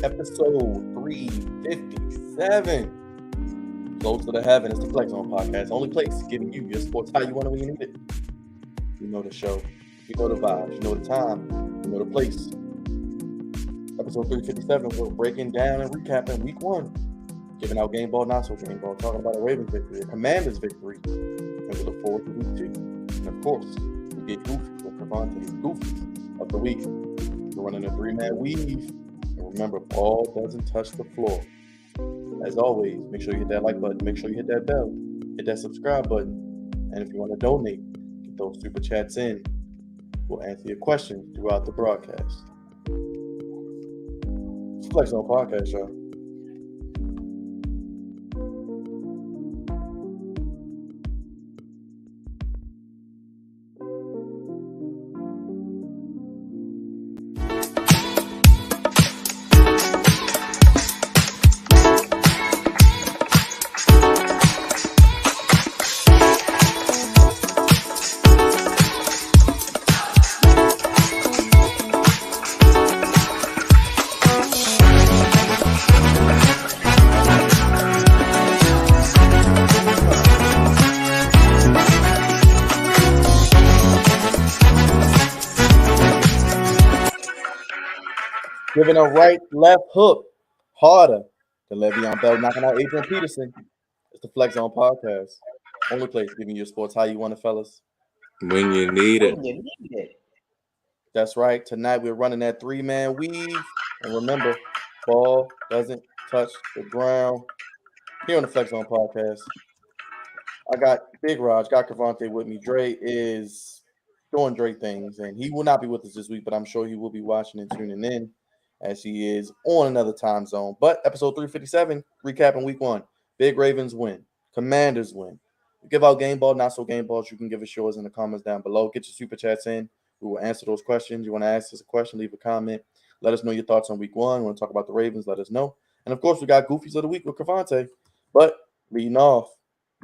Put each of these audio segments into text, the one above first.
episode 357. Close to the heaven. It's the Flex Zone podcast. Only place giving you your sports how you want it when you need it. You know the show. You know the vibes. You know the time. You know the place. Episode 357, we're breaking down and recapping week one. Giving out game ball, not so game ball. Talking about a Ravens victory, a Commanders victory. And we look forward to week two. And of course, we get goofy with Crevonte's Goofies of the week. We're running a three-man weave. And remember, ball doesn't touch the floor. As always, make sure you hit that like button. Make sure you hit that bell. Hit that subscribe button. And if you want to donate, get those super chats in. We'll answer your questions throughout the broadcast. It's Flex Zone Podcast, y'all. Giving a right, left hook harder than Le'Veon Bell knocking out Adrian Peterson. It's the Flex Zone Podcast. Only place giving you sports how you want it, fellas. When you need it. That's right. Tonight we're running that three-man weave. And remember, ball doesn't touch the ground. Here on the Flex Zone Podcast, I got Big Raj, got Crevonte with me. Dre is doing Dre things, and he will not be with us this week, but I'm sure he will be watching and tuning in, as he is on another time zone. But episode 357, recapping week one. Big Ravens win. Commanders win. We give out game ball, not so game balls. You can give us yours in the comments down below. Get your super chats in. We will answer those questions. You want to ask us a question, leave a comment. Let us know your thoughts on week one. Want to talk about the Ravens, let us know. And, of course, we got Goofies of the Week with Crevonte. But leading off,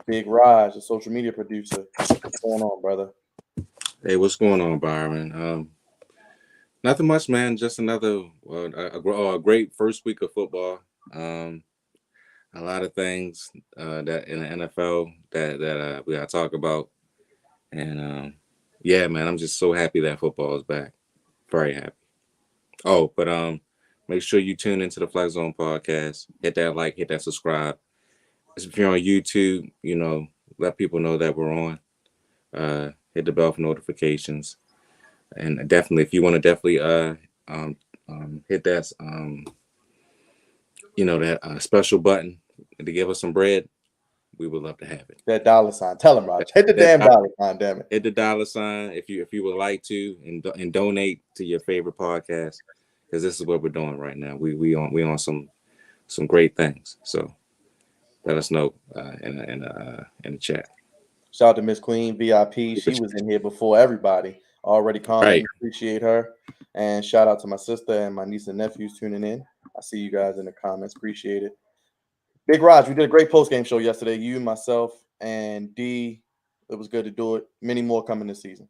Big Raj, the social media producer. What's going on, brother? Hey, what's going on, Byron? Nothing much, man. Just another a great first week of football. A lot of things that in the NFL that we got to talk about, and yeah, man, I'm just so happy that football is back. Very happy. Oh, but make sure you tune into the Flex Zone Podcast. Hit that like, hit that subscribe. If you're on YouTube, let people know that we're on. Hit the bell for notifications. And definitely, if you want to definitely hit that that special button to give us some bread, we would love to have it. That dollar sign. Tell him, Raj. Hit the damn dollar sign, damn it. Hit the dollar sign if you would like to, and donate to your favorite podcast, because this is what we're doing right now. We on some great things. So let us know in the chat. Shout out to Miss Queen VIP. She was in here before everybody. Already commenting. Right. Appreciate her. And shout out to my sister and my niece and nephews tuning in. I see you guys in the comments. Appreciate it. Big Raj, we did a great post-game show yesterday. You, myself, and D. It was good to do it. Many more coming this season.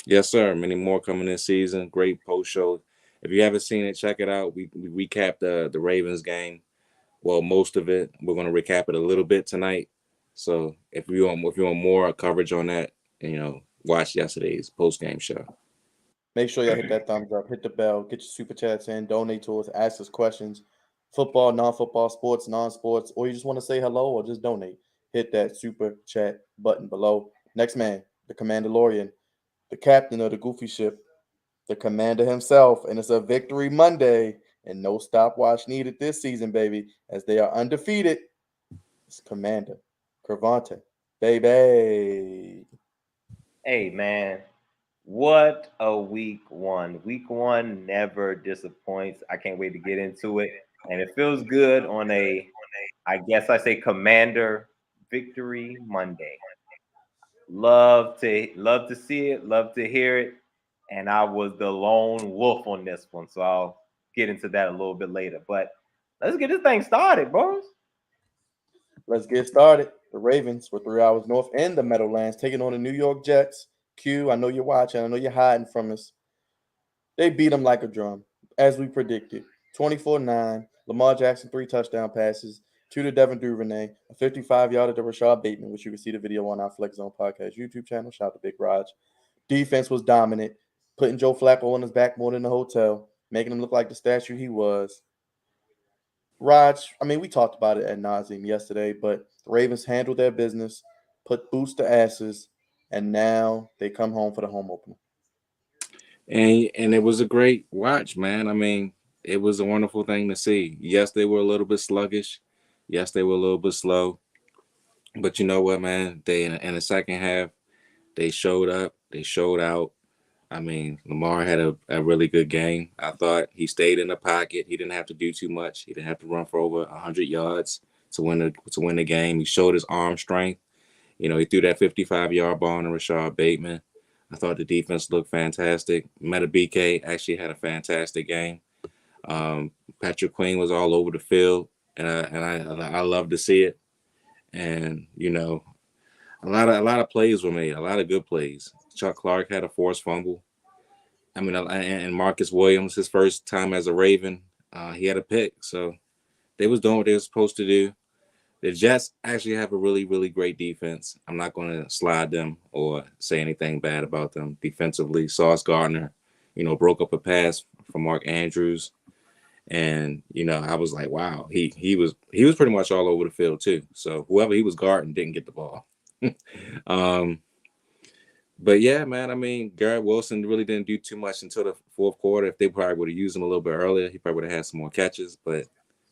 Yes, sir. Many more coming this season. Great post show. If you haven't seen it, check it out. We recapped the Ravens game. Well, most of it. We're going to recap it a little bit tonight. So if you want more coverage on that, watch yesterday's post-game show. Make sure y'all hit that thumbs up, hit the bell, get your super chats in, donate to us, ask us questions. Football, non-football, sports, non-sports, or you just want to say hello or just donate. Hit that super chat button below. Next man, the Commandalorian, the captain of the Goofy ship, the commander himself, and it's a victory Monday and no stopwatch needed this season, baby, as they are undefeated. It's Commander Crevonte, baby. Hey, man, what a week one. Week one never disappoints. I can't wait to get into it. And it feels good on I guess I say Commander Victory Monday. Love to see it, love to hear it. And I was the lone wolf on this one. So I'll get into that a little bit later. But let's get this thing started, bros. Let's get started. The Ravens were 3 hours north in the Meadowlands, taking on the New York Jets. Q, I know you're watching. I know you're hiding from us. They beat them like a drum, as we predicted. 24-9. Lamar Jackson, 3 touchdown passes, 2 to Devin Duvernay, a 55-yarder to Rashad Bateman, which you can see the video on our Flex Zone Podcast YouTube channel. Shout out to Big Raj. Defense was dominant, putting Joe Flacco on his back more than the hotel, making him look like the statue he was. Raj, I mean, we talked about it ad nauseum yesterday, but the Ravens handled their business, put boots to asses, and now they come home for the home opener. And it was a great watch, man. I mean, it was a wonderful thing to see. Yes, they were a little bit sluggish. Yes, they were a little bit slow. But you know what, man? They in the second half, they showed up. They showed out. I mean, Lamar had a really good game. I thought he stayed in the pocket. He didn't have to do too much. He didn't have to run for over 100 yards to win the game. He showed his arm strength. You know, he threw that 55-yard ball to Rashad Bateman. I thought the defense looked fantastic. Meta BK actually had a fantastic game. Patrick Queen was all over the field, and I love to see it. And you know, a lot of plays were made, a lot of good plays. Chuck Clark had a forced fumble. I mean, and Marcus Williams, his first time as a Raven, he had a pick. So they was doing what they were supposed to do. The Jets actually have a really, really great defense. I'm not going to slide them or say anything bad about them defensively. Sauce Gardner, you know, broke up a pass from Mark Andrews. And, you know, I was like, wow, he was pretty much all over the field too. So whoever he was guarding didn't get the ball. But yeah, man, I mean, Garrett Wilson really didn't do too much until the fourth quarter. If they probably would have used him a little bit earlier, he probably would have had some more catches. But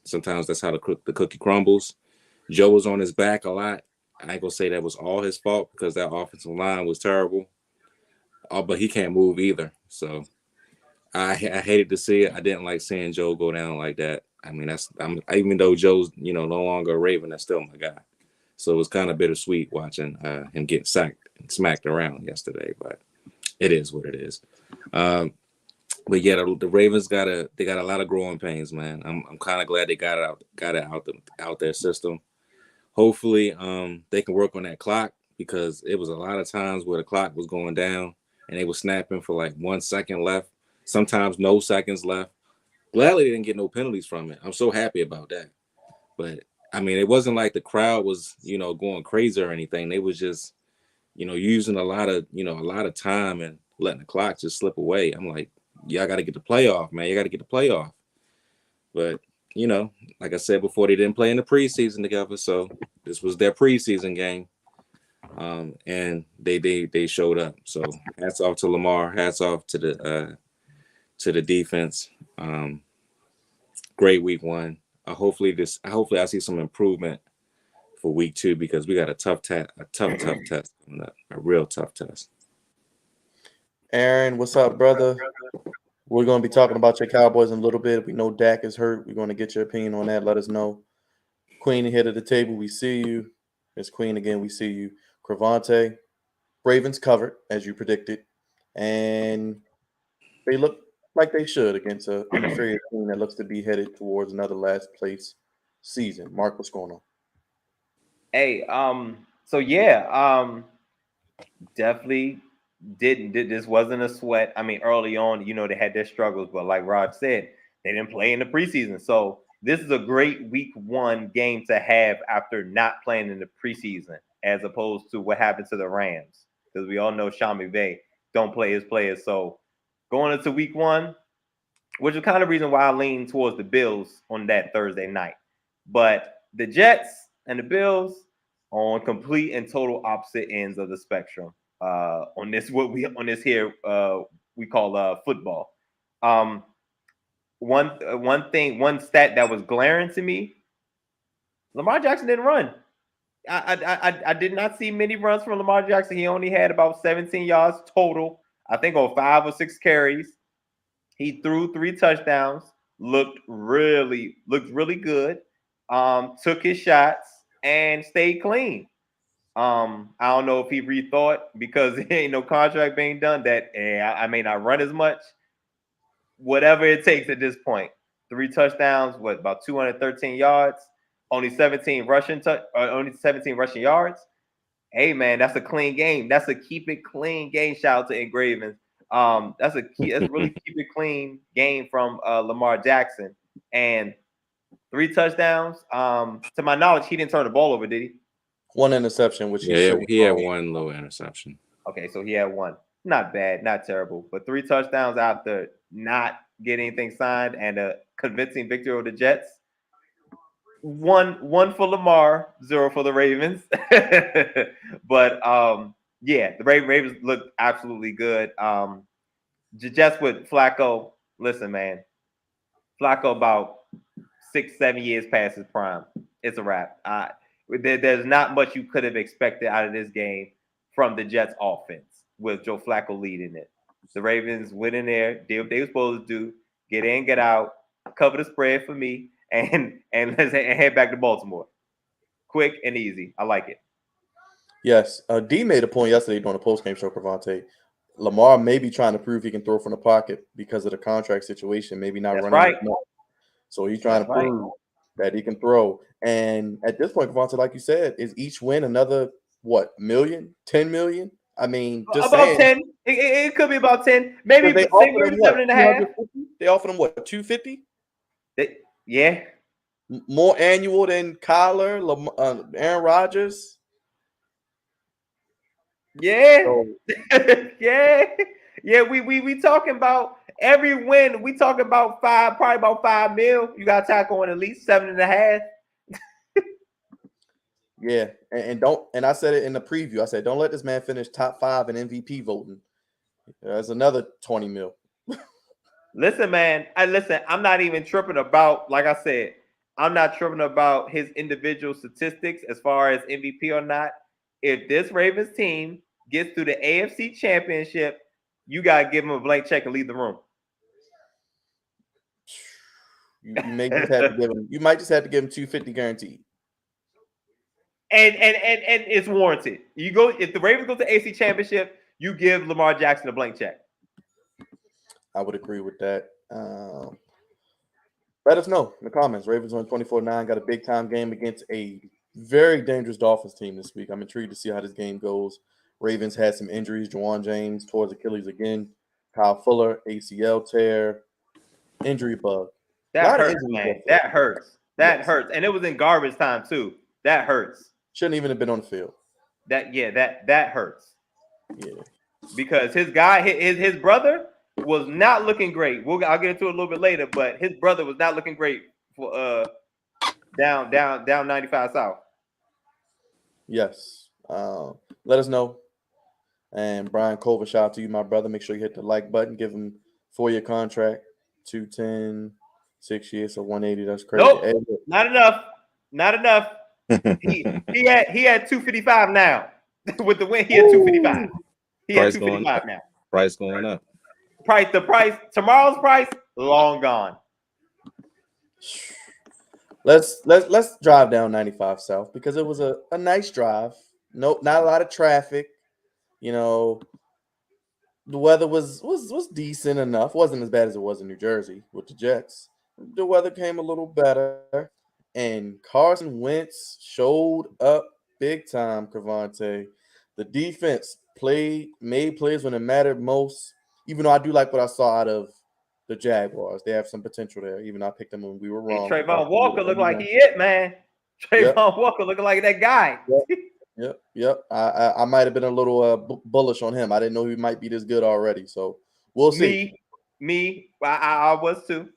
sometimes that's how the cookie crumbles. Joe was on his back a lot. I ain't gonna say that was all his fault because that offensive line was terrible. But he can't move either. So I hated to see it. I didn't like seeing Joe go down like that. I mean, even though Joe's, you know, no longer a Raven, that's still my guy. So it was kind of bittersweet watching him get sacked and smacked around yesterday. But it is what it is. But yeah, the Ravens got a lot of growing pains, man. I'm kind of glad they got it out their system. Hopefully, they can work on that clock because it was a lot of times where the clock was going down and they were snapping for like 1 second left. Sometimes no seconds left. Gladly they didn't get no penalties from it. I'm so happy about that. But I mean, it wasn't like the crowd was, you know, going crazy or anything. They was just, you know, using a lot of time and letting the clock just slip away. I'm like, y'all got to get the playoff, man. You got to get the playoff. But, you know, like I said before, they didn't play in the preseason together. So this was their preseason game. And they showed up. So hats off to Lamar. Hats off to the defense. Great week one. Hopefully I see some improvement for week two because we got a tough test coming up, a real tough test. Aaron, what's up, brother? We're going to be talking about your Cowboys in a little bit. We know Dak is hurt. We're going to get your opinion on that. Let us know. Queen ahead of the table, we see you. Miss Queen again, we see you. Crevonte, Ravens covered, as you predicted. And they look like they should against an inferior team that looks to be headed towards another last place season. Mark, what's going on? Hey, so yeah, definitely did this wasn't a sweat. I mean, early on, you know, they had their struggles, but like Rod said, they didn't play in the preseason. So this is a great week one game to have after not playing in the preseason, as opposed to what happened to the Rams. Because we all know Sean McVay don't play his players. So going into week one, which is kind of the reason why I lean towards the Bills on that Thursday night. But the Jets and the Bills on complete and total opposite ends of the spectrum. On this here we call football. One stat that was glaring to me: Lamar Jackson didn't run. I did not see many runs from Lamar Jackson. He only had about 17 yards total. I think on 5 or 6 carries. He threw 3 touchdowns. Looked really good. Took his shots and stayed clean. I don't know if he rethought because there ain't no contract being done that I may not run as much. Whatever it takes at this point. 3 touchdowns, about 213 yards, only 17 rushing yards. Hey man, that's a clean game. That's a keep it clean game. Shout out to Engravens. That's really keep it clean game from Lamar Jackson. and 3 touchdowns. To my knowledge, he didn't turn the ball over, did he? One interception, which he had one low interception. Okay, so he had one. Not bad, not terrible, but 3 touchdowns after not getting anything signed and a convincing victory over the Jets. One for Lamar, 0 for the Ravens. But yeah, the Ravens look absolutely good. Just with Flacco, listen, man, Flacco about 6-7 years past his prime. It's a wrap. There's not much you could have expected out of this game from the Jets offense with Joe Flacco leading it. The Ravens went in there, did what they were supposed to do, get in, get out, cover the spread for me, and let's head back to Baltimore. Quick and easy. I like it. Yes. D made a point yesterday during the postgame show, Crevonte. Lamar may be trying to prove he can throw from the pocket because of the contract situation, maybe not That's running. right. So he's trying to prove that he can throw. And at this point, Crevonte, like you said, is each win another, $1 million, 10 million? I mean, just about saying. 10. It could be about 10. Maybe They say offered him 7.5. They offered him what, 250? Yeah. More annual than Kyler, Aaron Rodgers. Yeah. So, yeah. We talking about every win. We talking about probably about $5 million. You got to tackle on at least 7.5. yeah, and I said it in the preview. I said, don't let this man finish top 5 in MVP voting. There's another 20 mil. Listen, man. I'm not even tripping about, like I said, I'm not tripping about his individual statistics as far as MVP or not. If this Ravens team gets to the AFC Championship, you gotta give him a blank check and leave the room. You may just have to give him. You might just have to give him 250 guaranteed. And it's warranted. You go if the Ravens go to the AFC Championship, you give Lamar Jackson a blank check. I would agree with that. Let us know in the comments. Ravens on 24-9 got a big time game against a very dangerous Dolphins team this week. I'm intrigued to see how this game goes. Ravens had some injuries. Juwan James towards Achilles again. Kyle Fuller, ACL tear, injury bug. That hurts, man. That hurts. That hurts. And it was in garbage time too. That hurts. Shouldn't even have been on the field. That hurts. Yeah. Because his brother was not looking great. I'll get into it a little bit later, but his brother was not looking great for down 95 South. Yes. Let us know. And Brian Culver, shout out to you, my brother. Make sure you hit the like button. Give him 4-year contract, 210, 6 years, so 180. That's crazy. Nope, not enough. Not enough. he had 255 now. With the win, he had 255. He had 255 now. Price going up. Tomorrow's price, long gone. Let's drive down 95 South because it was a nice drive. No, not a lot of traffic. You know, the weather was decent enough. Wasn't as bad as it was in New Jersey with the Jets. The weather came a little better, and Carson Wentz showed up big time. Crevonte, the defense made plays when it mattered most. Even though I do like what I saw out of the Jaguars, they have some potential there. Even though I picked them when we were wrong. Hey, Trayvon Walker looked like he it, man. Trayvon Walker looking like that guy. Yep. I might have been a little bullish on him. I didn't know he might be this good already. So we'll see. I was too.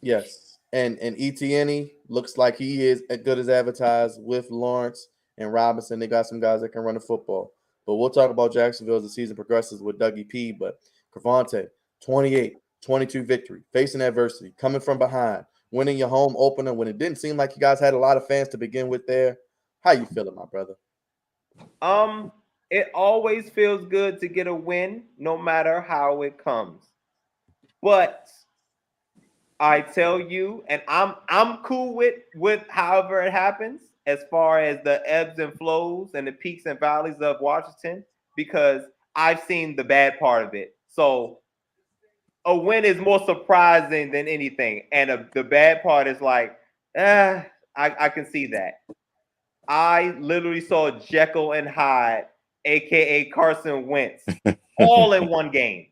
Yes, and Etienne looks like he is as good as advertised with Lawrence and Robinson. They got some guys that can run the football. But we'll talk about Jacksonville as the season progresses with Dougie P. But Crevonte, 28-22 victory, facing adversity, coming from behind, winning your home opener when it didn't seem like you guys had a lot of fans to begin with there. How you feeling, my brother? It always feels good to get a win, no matter how it comes. But I tell you, and I'm cool with however it happens, as far as the ebbs and flows and the peaks and valleys of Washington, because I've seen the bad part of it. So a win is more surprising than anything, and the bad part is like, I can see that. I literally saw Jekyll and Hyde, aka Carson Wentz, all in one game.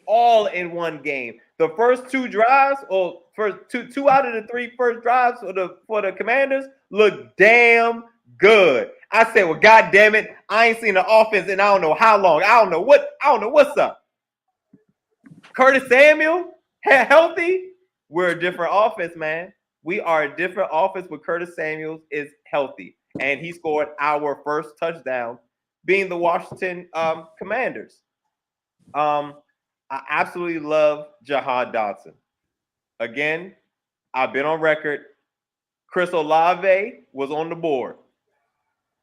All in one game. the first two drives, or first two out of the three first drives for the Commanders look damn good. I said, well, God damn it, I ain't seen the offense in I don't know how long. I don't know what's up. Curtis Samuel, healthy. We're a different offense, man. We are a different offense with Curtis Samuel is healthy. And he scored our first touchdown, being the Washington Commanders. I absolutely love Jahan Dotson. Again, I've been on record. Chris Olave was on the board.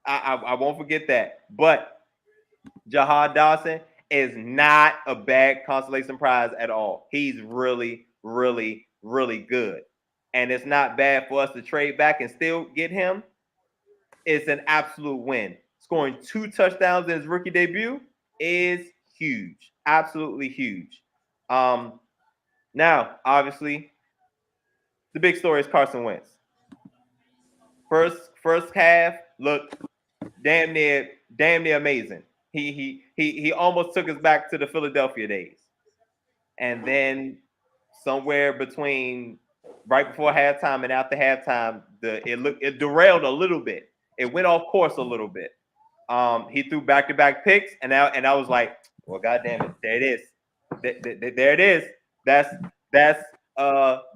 I won't forget that. But Jahan Dotson is not a bad consolation prize at all. He's really, really, really good. And it's not bad for us to trade back and still get him. It's an absolute win. Scoring 2 touchdowns in his rookie debut is huge. Absolutely huge. Now, obviously, the big story is Carson Wentz. First half looked damn near amazing. He almost took us back to the Philadelphia days. And then somewhere between right before halftime and after halftime, it derailed a little bit. It went off course a little bit. He threw back-to-back picks, and I was like, well, goddamn it, there it is. There it is. That's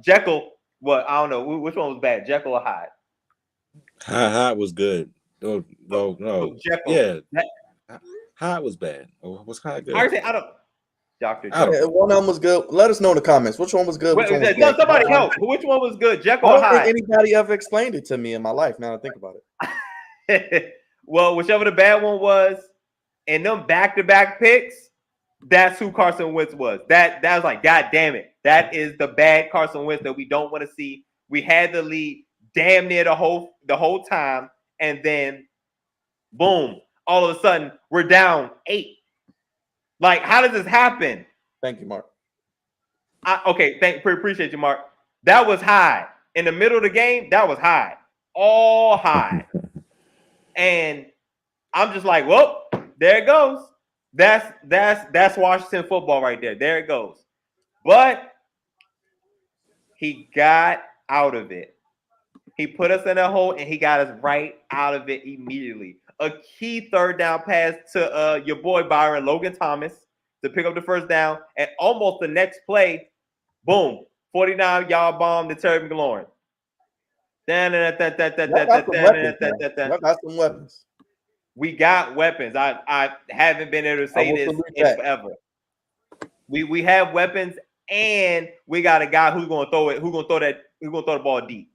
Jekyll. What, I don't know which one was bad, Jekyll or Hyde. Hyde was good. No. Jekyll. Yeah, Hyde was bad. Was Hyde good? I don't. Dr. One of them was good. Let us know in the comments. Which one was good? Which one was bad? Somebody help. Which one was good? Jekyll I or don't Hyde? think anybody ever explained it to me in my life. Now I think about it. Well, whichever the bad one was, and them back-to-back picks, that's who Carson Wentz was. That was like, God damn it. That is the bad Carson Wentz that we don't want to see. We had the lead damn near the whole time, and then boom, all of a sudden we're down 8. Like, how does this happen? Thank you, Mark. Appreciate you, Mark. That was Hyde. In the middle of the game, that was Hyde. All Hyde. And I'm just like, well, there it goes. That's Washington football right there. There it goes. But he got out of it. He put us in a hole, and he got us right out of it immediately. A key third down pass to your boy Byron, Logan Thomas, to pick up the first down. And almost the next play, boom, 49-yard bomb to Terry McLaurin. Y'all got some weapons. We got weapons. I haven't been able to say this in forever. We have weapons, and we got a guy who's gonna throw the ball deep.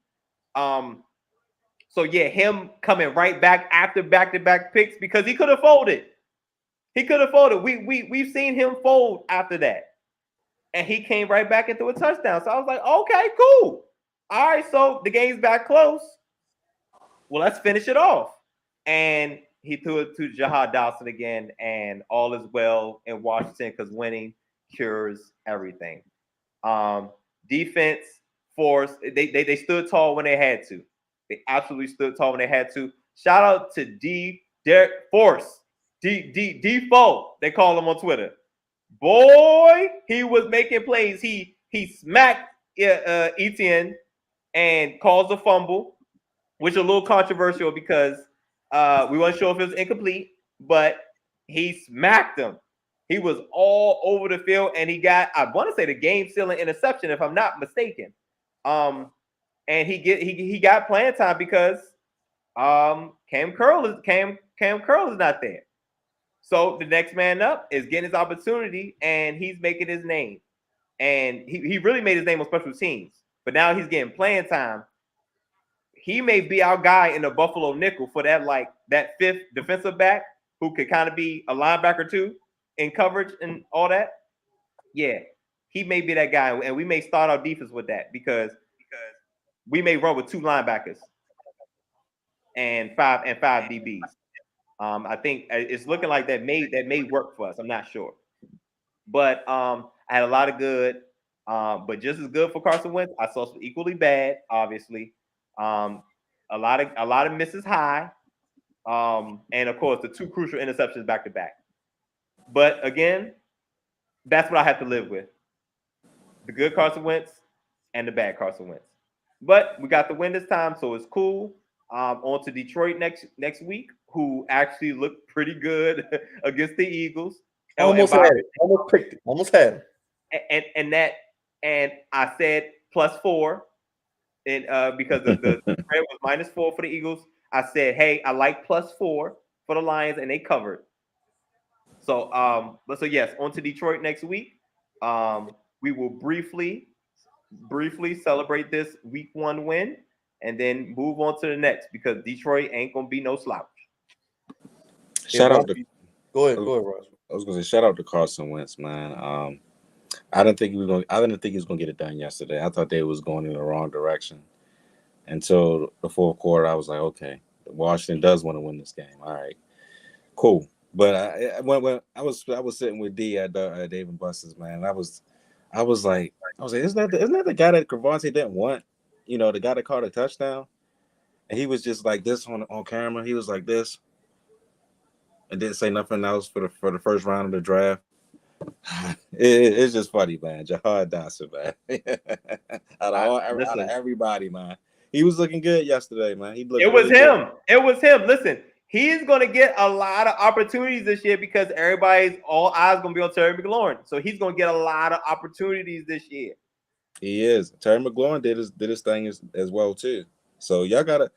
So yeah, him coming right back after back-to-back picks, because he could have folded. We've seen him fold after that. And he came right back into a touchdown. So I was like, okay, cool. All right, so the game's back close. Well, let's finish it off. And he threw it to Jahan Dotson again, and all is well in Washington because winning cures everything. Defense force, they stood tall when they had to. They absolutely stood tall when they had to. Shout out to Derek Force. Default, they call him on Twitter. Boy, he was making plays. He smacked Etienne and caused a fumble, which is a little controversial because we weren't sure if it was incomplete, but he smacked him. He was all over the field, and he got, I want to say, the game-sealing interception, if I'm not mistaken. And he got playing time because Cam Curl is not there. So the next man up is getting his opportunity, and he's making his name. And he really made his name on special teams. But now he's getting playing time. He may be our guy in the Buffalo nickel for that fifth defensive back who could kind of be a linebacker too in coverage and all that. Yeah, he may be that guy, and we may start our defense with that because we may run with 2 linebackers and 5 DBs. I think it's looking like that may work for us. I'm not sure, but I had a lot of good, but just as good for Carson Wentz. I saw some equally bad, obviously. A lot of misses high, and of course the 2 crucial interceptions back to back. But again, that's what I have to live with. the good Carson Wentz and the bad Carson Wentz. But we got the win this time, so it's cool. On to Detroit next week, who actually looked pretty good against the Eagles. Almost had it. Almost picked it. Almost had it. And I said +4, and because the spread was -4 for the Eagles. I said, hey, I like +4 for the Lions, and they covered. So so yes, on to Detroit next week. We will briefly celebrate this week 1 win and then move on to the next, because Detroit ain't gonna be no slouch. Shout out to Go ahead, Ross. I was gonna say shout out to Carson Wentz, man. I didn't think he was gonna get it done yesterday. I thought they was going in the wrong direction. Until the fourth quarter, I was like, okay, Washington does want to win this game. All right, cool. But when I was sitting with D at Dave and Buster's, man, I was like, isn't that the guy that Crevonte didn't want? You know, the guy that caught a touchdown, and he was just like this on camera. He was like this, and didn't say nothing else for the first round of the draft. It's just funny, man. Jahad Dawson, man. out of everybody, man. He was looking good yesterday, man. It was him. It was him. Listen, he's going to get a lot of opportunities this year because all eyes going to be on Terry McLaurin. So he's going to get a lot of opportunities this year. He is. Terry McLaurin did his thing as well too. So y'all got a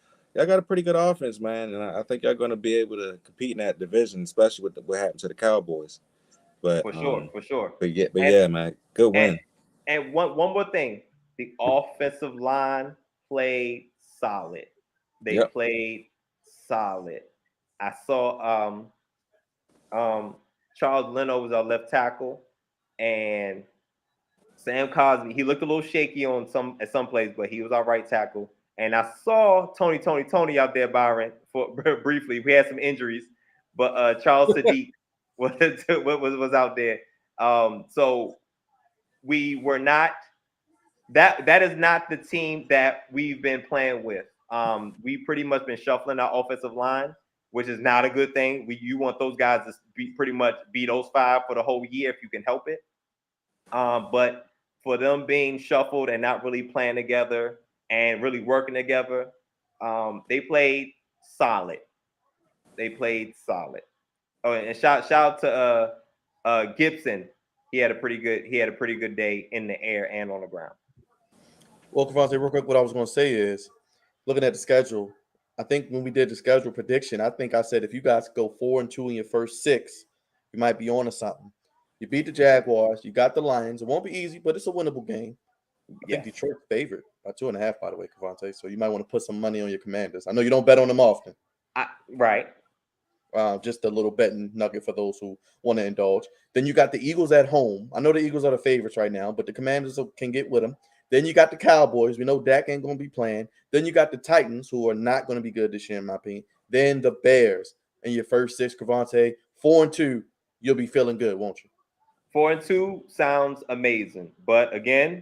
pretty good offense, man, and I think y'all going to be able to compete in that division, especially with what happened to the Cowboys. But for sure. But yeah, man, good win. And one more thing, the offensive line played solid. They played solid. I saw Charles Leno was our left tackle, and Sam Cosmi, he looked a little shaky at some plays, but he was our right tackle. And I saw Tony out there, Byron, for briefly. We had some injuries, but Charles Sadiq was out there. So we were not that is not the team that we've been playing with. We pretty much been shuffling our offensive line, which is not a good thing. You want those guys to pretty much be those 5 for the whole year if you can help it. But for them being shuffled and not really playing together and really working together, they played solid. Oh, and shout out to Gibson. He had a pretty good day in the air and on the ground. Well, Crevonte, real quick, what I was going to say is, looking at the schedule, I think when we did the schedule prediction, I think I said if you guys go 4-2 in your first 6, you might be on to something. You beat the Jaguars, you got the Lions. It won't be easy, but it's a winnable game. I think Detroit's favored by 2.5, by the way, Crevonte. So you might want to put some money on your Commanders. I know you don't bet on them often. Right. Just a little betting nugget for those who want to indulge. Then you got the Eagles at home. I know the Eagles are the favorites right now, but the Commanders can get with them. Then you got the Cowboys. We know Dak ain't going to be playing. Then you got the Titans, who are not going to be good this year, in my opinion. Then the Bears in your first 6, Crevonte. 4-2, you'll be feeling good, won't you? 4-2 sounds amazing. But again,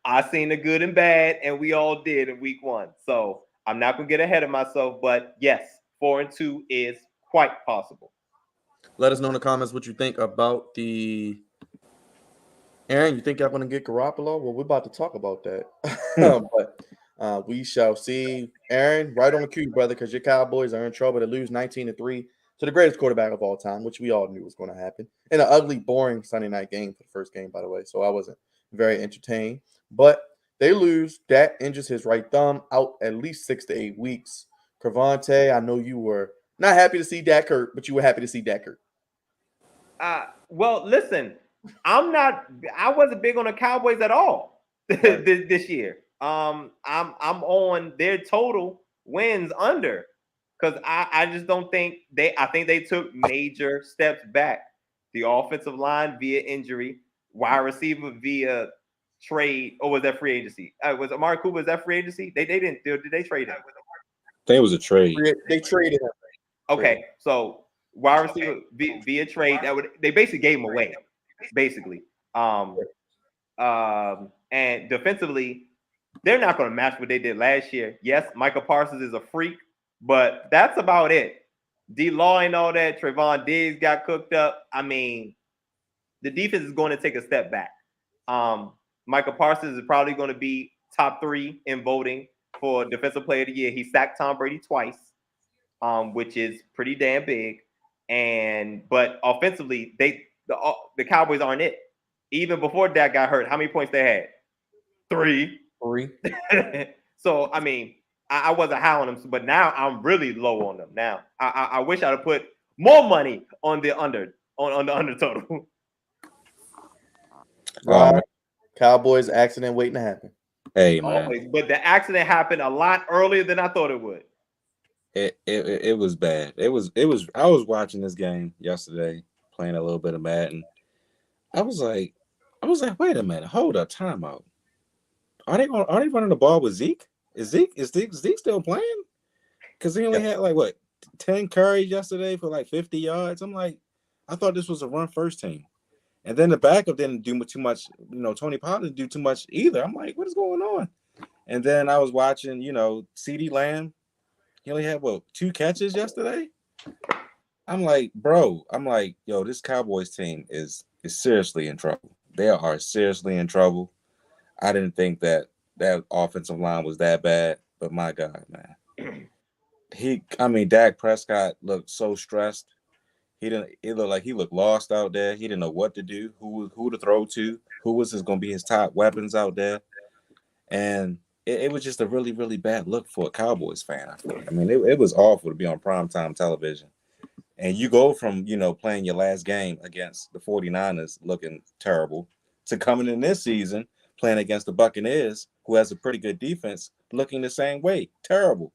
I seen the good and bad, and we all did in week 1. So I'm not going to get ahead of myself. But yes, 4-2 is quite possible. Let us know in the comments what you think about the – Aaron, you think y'all going to get Garoppolo? Well, we're about to talk about that. But we shall see. Aaron, right on the cue, brother, because your Cowboys are in trouble to lose 19-3 to the greatest quarterback of all time, which we all knew was going to happen. In an ugly, boring Sunday night game for the first game, by the way. So I wasn't very entertained. But they lose. Dak injures his right thumb, out at least 6 to 8 weeks. Crevonte, I know you were not happy to see Dak hurt, but you were happy to see Dak hurt. Well, listen, I wasn't big on the Cowboys at all this year. I'm on their total wins under, because I just don't think I think they took major steps back. The offensive line via injury, wide receiver via trade, or was that free agency? Was Amari Cooper, was that free agency? They didn't. Did they trade him? I think it was a trade. They traded him. Okay, so wide receiver via trade, they basically gave him away, basically. And defensively, they're not going to match what they did last year. Yes, Michael Parsons is a freak, but that's about it. D-Law and all that, Trevon Diggs got cooked up. I mean, the defense is going to take a step back. Michael Parsons is probably going to be top 3 in voting for Defensive Player of the Year. He sacked Tom Brady twice, which is pretty damn big. But offensively, the Cowboys aren't it. Even before Dak got hurt, how many points they had? 3. So I mean, I wasn't high on them, but now I'm really low on them. Now I wish I'd have put more money on the under on the under total. Right. Cowboys accident waiting to happen. Hey man, Always. But the accident happened a lot earlier than I thought it would. It was bad. It was. I was watching this game yesterday, playing a little bit of Madden. I was like, wait a minute, hold up, timeout. Are they running the ball with Zeke? Is Zeke still playing? Because he only had like what 10 carries yesterday for like 50 yards. I'm like, I thought this was a run first team. And then the backup didn't do too much. Tony Pollard didn't do too much either. I'm like, what is going on? And then I was watching, CeeDee Lamb. He only had 2 catches yesterday. I'm like, bro. Yo, this Cowboys team is seriously in trouble. They are seriously in trouble. I didn't think that offensive line was that bad, but my God, man. Dak Prescott looked so stressed. It looked like he looked lost out there. He didn't know what to do, who to throw to, who was going to be his top weapons out there. And it was just a really, really bad look for a Cowboys fan. It was awful to be on primetime television. And you go from, playing your last game against the 49ers looking terrible to coming in this season playing against the Buccaneers, who has a pretty good defense, looking the same way. Terrible.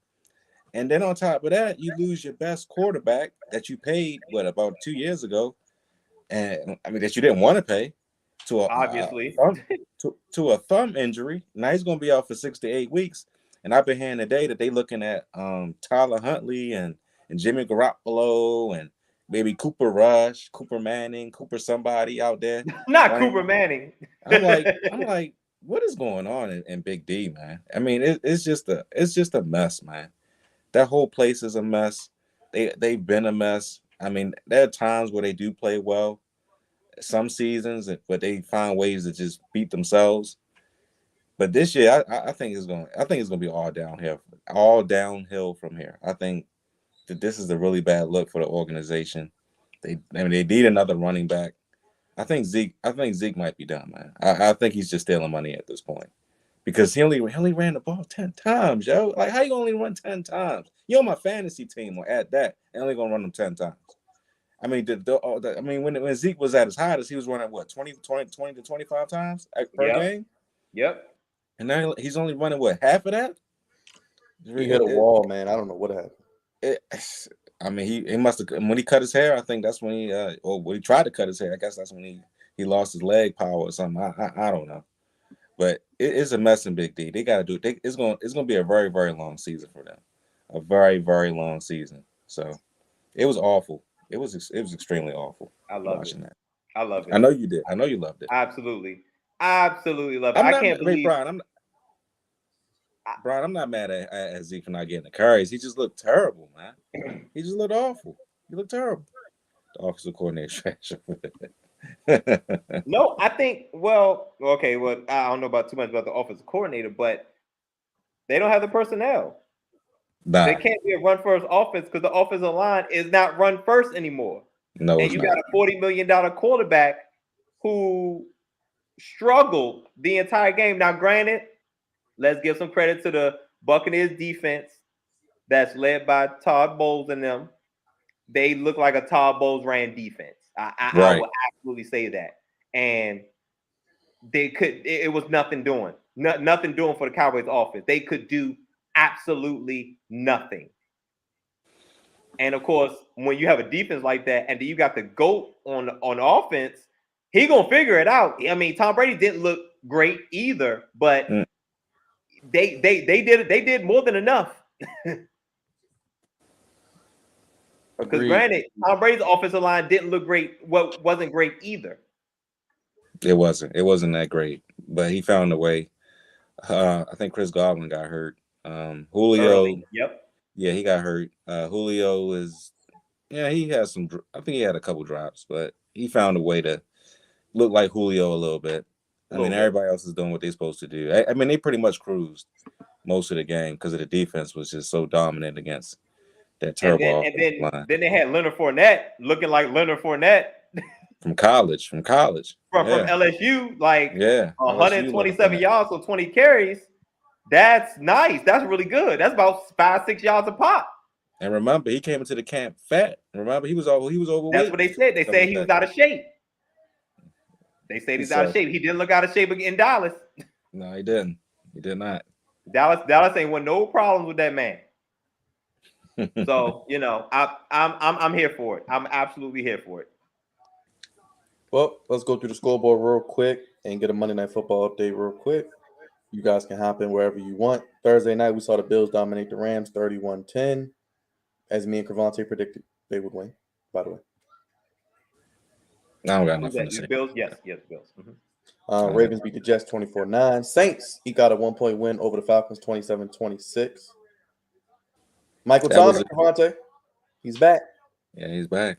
And then on top of that, you lose your best quarterback that you paid, about 2 years ago, and that you didn't want to pay, to a thumb injury. Now he's going to be out for 6 to 8 weeks. And I've been hearing today that they're looking at Tyler Huntley and Jimmy Garoppolo and maybe Cooper Rush, Cooper Manning, Cooper somebody out there. Not playing. Cooper Manning. I'm like, what is going on in Big D, man? It's just a mess, man. That whole place is a mess. They've been a mess. There are times where they do play well, some seasons, but they find ways to just beat themselves. But this year, I think it's going to be all downhill from here. I think that this is a really bad look for the organization. They need another running back. I think Zeke might be done, man. I think he's just stealing money at this point. Because he only ran the ball 10 times, yo. Like, how you only run 10 times? You're on my fantasy team or at that, and only gonna run them 10 times. When Zeke was at his hottest, he was running 20 to 25 times per game? Yep. And now he's only running half of that? He hit a wall, man. I don't know what happened. He must have, when he cut his hair, I think that's when when he tried to cut his hair, I guess that's when he lost his leg power or something. I don't know. But it's a mess in Big D. They got to do it. It's going to be a very, very long season for them. A very, very long season. So it was awful. It was extremely awful. I love watching that. I love it. I know you did. I know you loved it. Absolutely love it. I can't believe. Brian, I'm not mad at Zeke for not getting the carries. He just looked terrible, man. He just looked awful. He looked terrible. The offensive coordinator. No, I think, I don't know about too much about the offensive coordinator, but they don't have the personnel. Nah. They can't be a run first offense because the offensive line is not run first anymore. No, and you got a $40 million quarterback who struggled the entire game. Now, granted, let's give some credit to the Buccaneers defense that's led by Todd Bowles and them. They look like a Todd Bowles ran defense. I will absolutely say that. And it was nothing doing. Nothing doing for the Cowboys offense. They could do absolutely nothing. And of course, when you have a defense like that, and then you got the GOAT on offense, he gonna figure it out. Tom Brady didn't look great either, but they did more than enough. Because granted, Tom Brady's offensive line didn't look great. Wasn't great either. It wasn't that great, but he found a way. I think Chris Godwin got hurt. Julio. Early. Yep. Yeah, he got hurt. Julio he has I think he had a couple drops, but he found a way to look like Julio a little bit. I mean, everybody else is doing what they're supposed to do. I mean, they pretty much cruised most of the game because of the defense was just so dominant against that terrible line. Then they had Leonard Fournette looking like Leonard Fournette from college. From LSU, like 127 yards on 20 carries. That's nice. That's really good. That's about 5-6 yards a pop. And remember, he came into the camp fat. Remember, he was overweight. That's what they said. They said he was out of shape. They said he's out of shape. He didn't look out of shape in Dallas. No, he didn't. He did not. Dallas ain't want no problems with that man. So I'm here for it. I'm absolutely here for it. Well, let's go through the scoreboard real quick and get a Monday Night Football update real quick. You guys can hop in wherever you want. Thursday night, we saw the Bills dominate the Rams 31-10. As me and Crevonte predicted they would win, by the way. I don't got nothing to say. Bills? Yes, Bills. Mm-hmm. Ravens beat the Jets 24-9. Saints, he got a 1-point win over the Falcons 27-26. Michael Thomas, Crevonte, he's back. Yeah, he's back.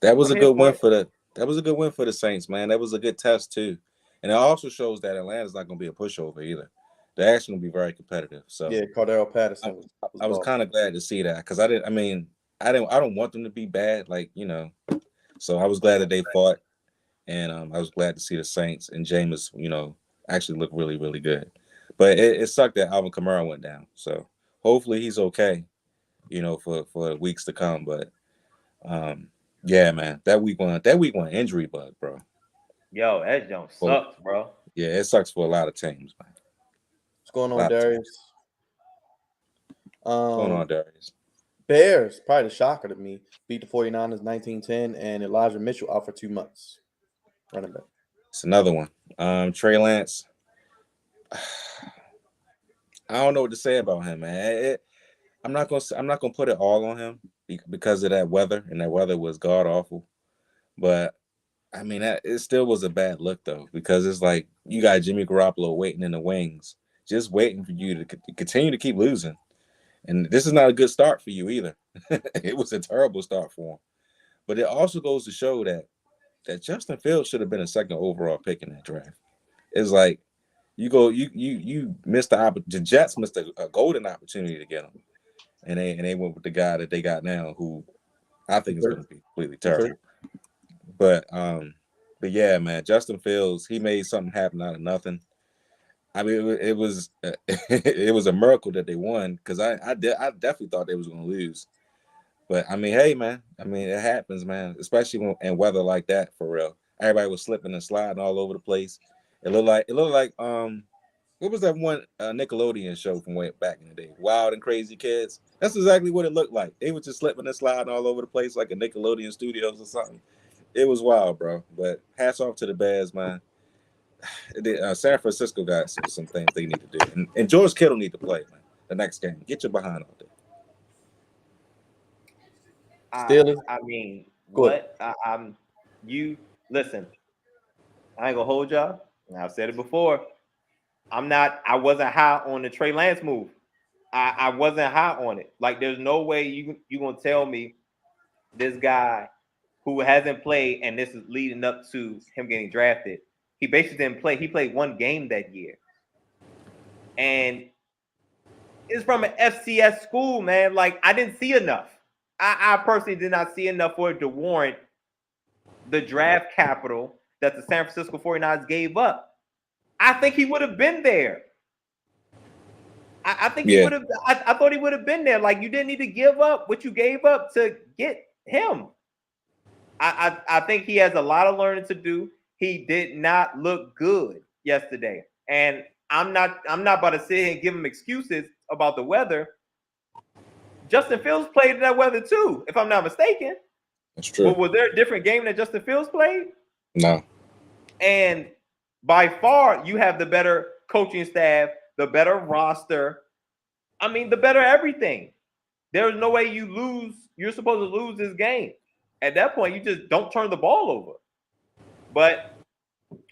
That was a good win for the Saints, man. That was a good test too. And it also shows that Atlanta's not going to be a pushover either. They're actually going to be very competitive. So yeah, Cordero Patterson. I was kind of glad to see that because I don't want them to be bad, So I was glad that they fought, and I was glad to see the Saints and Jameis, actually look really, really good. But it sucked that Alvin Kamara went down. So hopefully he's okay, for weeks to come. But yeah, man, that week one injury bug, bro. Yo, that don't sucks, bro. Yeah, it sucks for a lot of teams, man. What's going on, Darius? What's going on, Darius? Bears, probably the shocker to me, beat the 49ers 19-10, and Elijah Mitchell out for 2 months. Running back. It's another one. Trey Lance. I don't know what to say about him, man. I'm not gonna put it all on him because of that weather, and that weather was god awful. But I mean, it still was a bad look though, because it's like you got Jimmy Garoppolo waiting in the wings, just waiting for you to continue to keep losing. And this is not a good start for you either. It was a terrible start for him. But it also goes to show that Justin Fields should have been a second overall pick in that draft. It's like you missed the Jets missed a golden opportunity to get him, and they went with the guy that they got now, who I think is going to be completely terrible. But yeah, man, Justin Fields, he made something happen out of nothing. I mean, it was a miracle that they won because I definitely thought they was going to lose. But I mean, hey, man, it happens, man, especially in weather like that, for real. Everybody was slipping and sliding all over the place. It looked like what was that one Nickelodeon show from way back in the day? Wild and Crazy Kids. That's exactly what it looked like. They were just slipping and sliding all over the place like a Nickelodeon Studios or something. It was wild, bro. But hats off to the Bears, man. San Francisco got some things they need to do, and George Kittle need to play, man. The next game, get your behind out there. Steelers. I mean, what? You listen. I ain't gonna hold y'all. I've said it before. I wasn't high on the Trey Lance move. I wasn't high on it. Like, there's no way you gonna tell me this guy who hasn't played, and this is leading up to him getting drafted. He basically didn't play. He played one game that year. And it's from an FCS school, man. Like, I didn't see enough. I personally did not see enough for it to warrant the draft capital that the San Francisco 49ers gave up. I think he would have been there. I think he would have. I thought he would have been there. Like, you didn't need to give up what you gave up to get him. I think he has a lot of learning to do. He did not look good yesterday. And I'm not about to sit here and give him excuses about the weather. Justin Fields played in that weather too, if I'm not mistaken. That's true. But was there a different game that Justin Fields played? No. And by far, you have the better coaching staff, the better roster. I mean, the better everything. There's no way you lose. You're supposed to lose this game. At that point, you just don't turn the ball over. But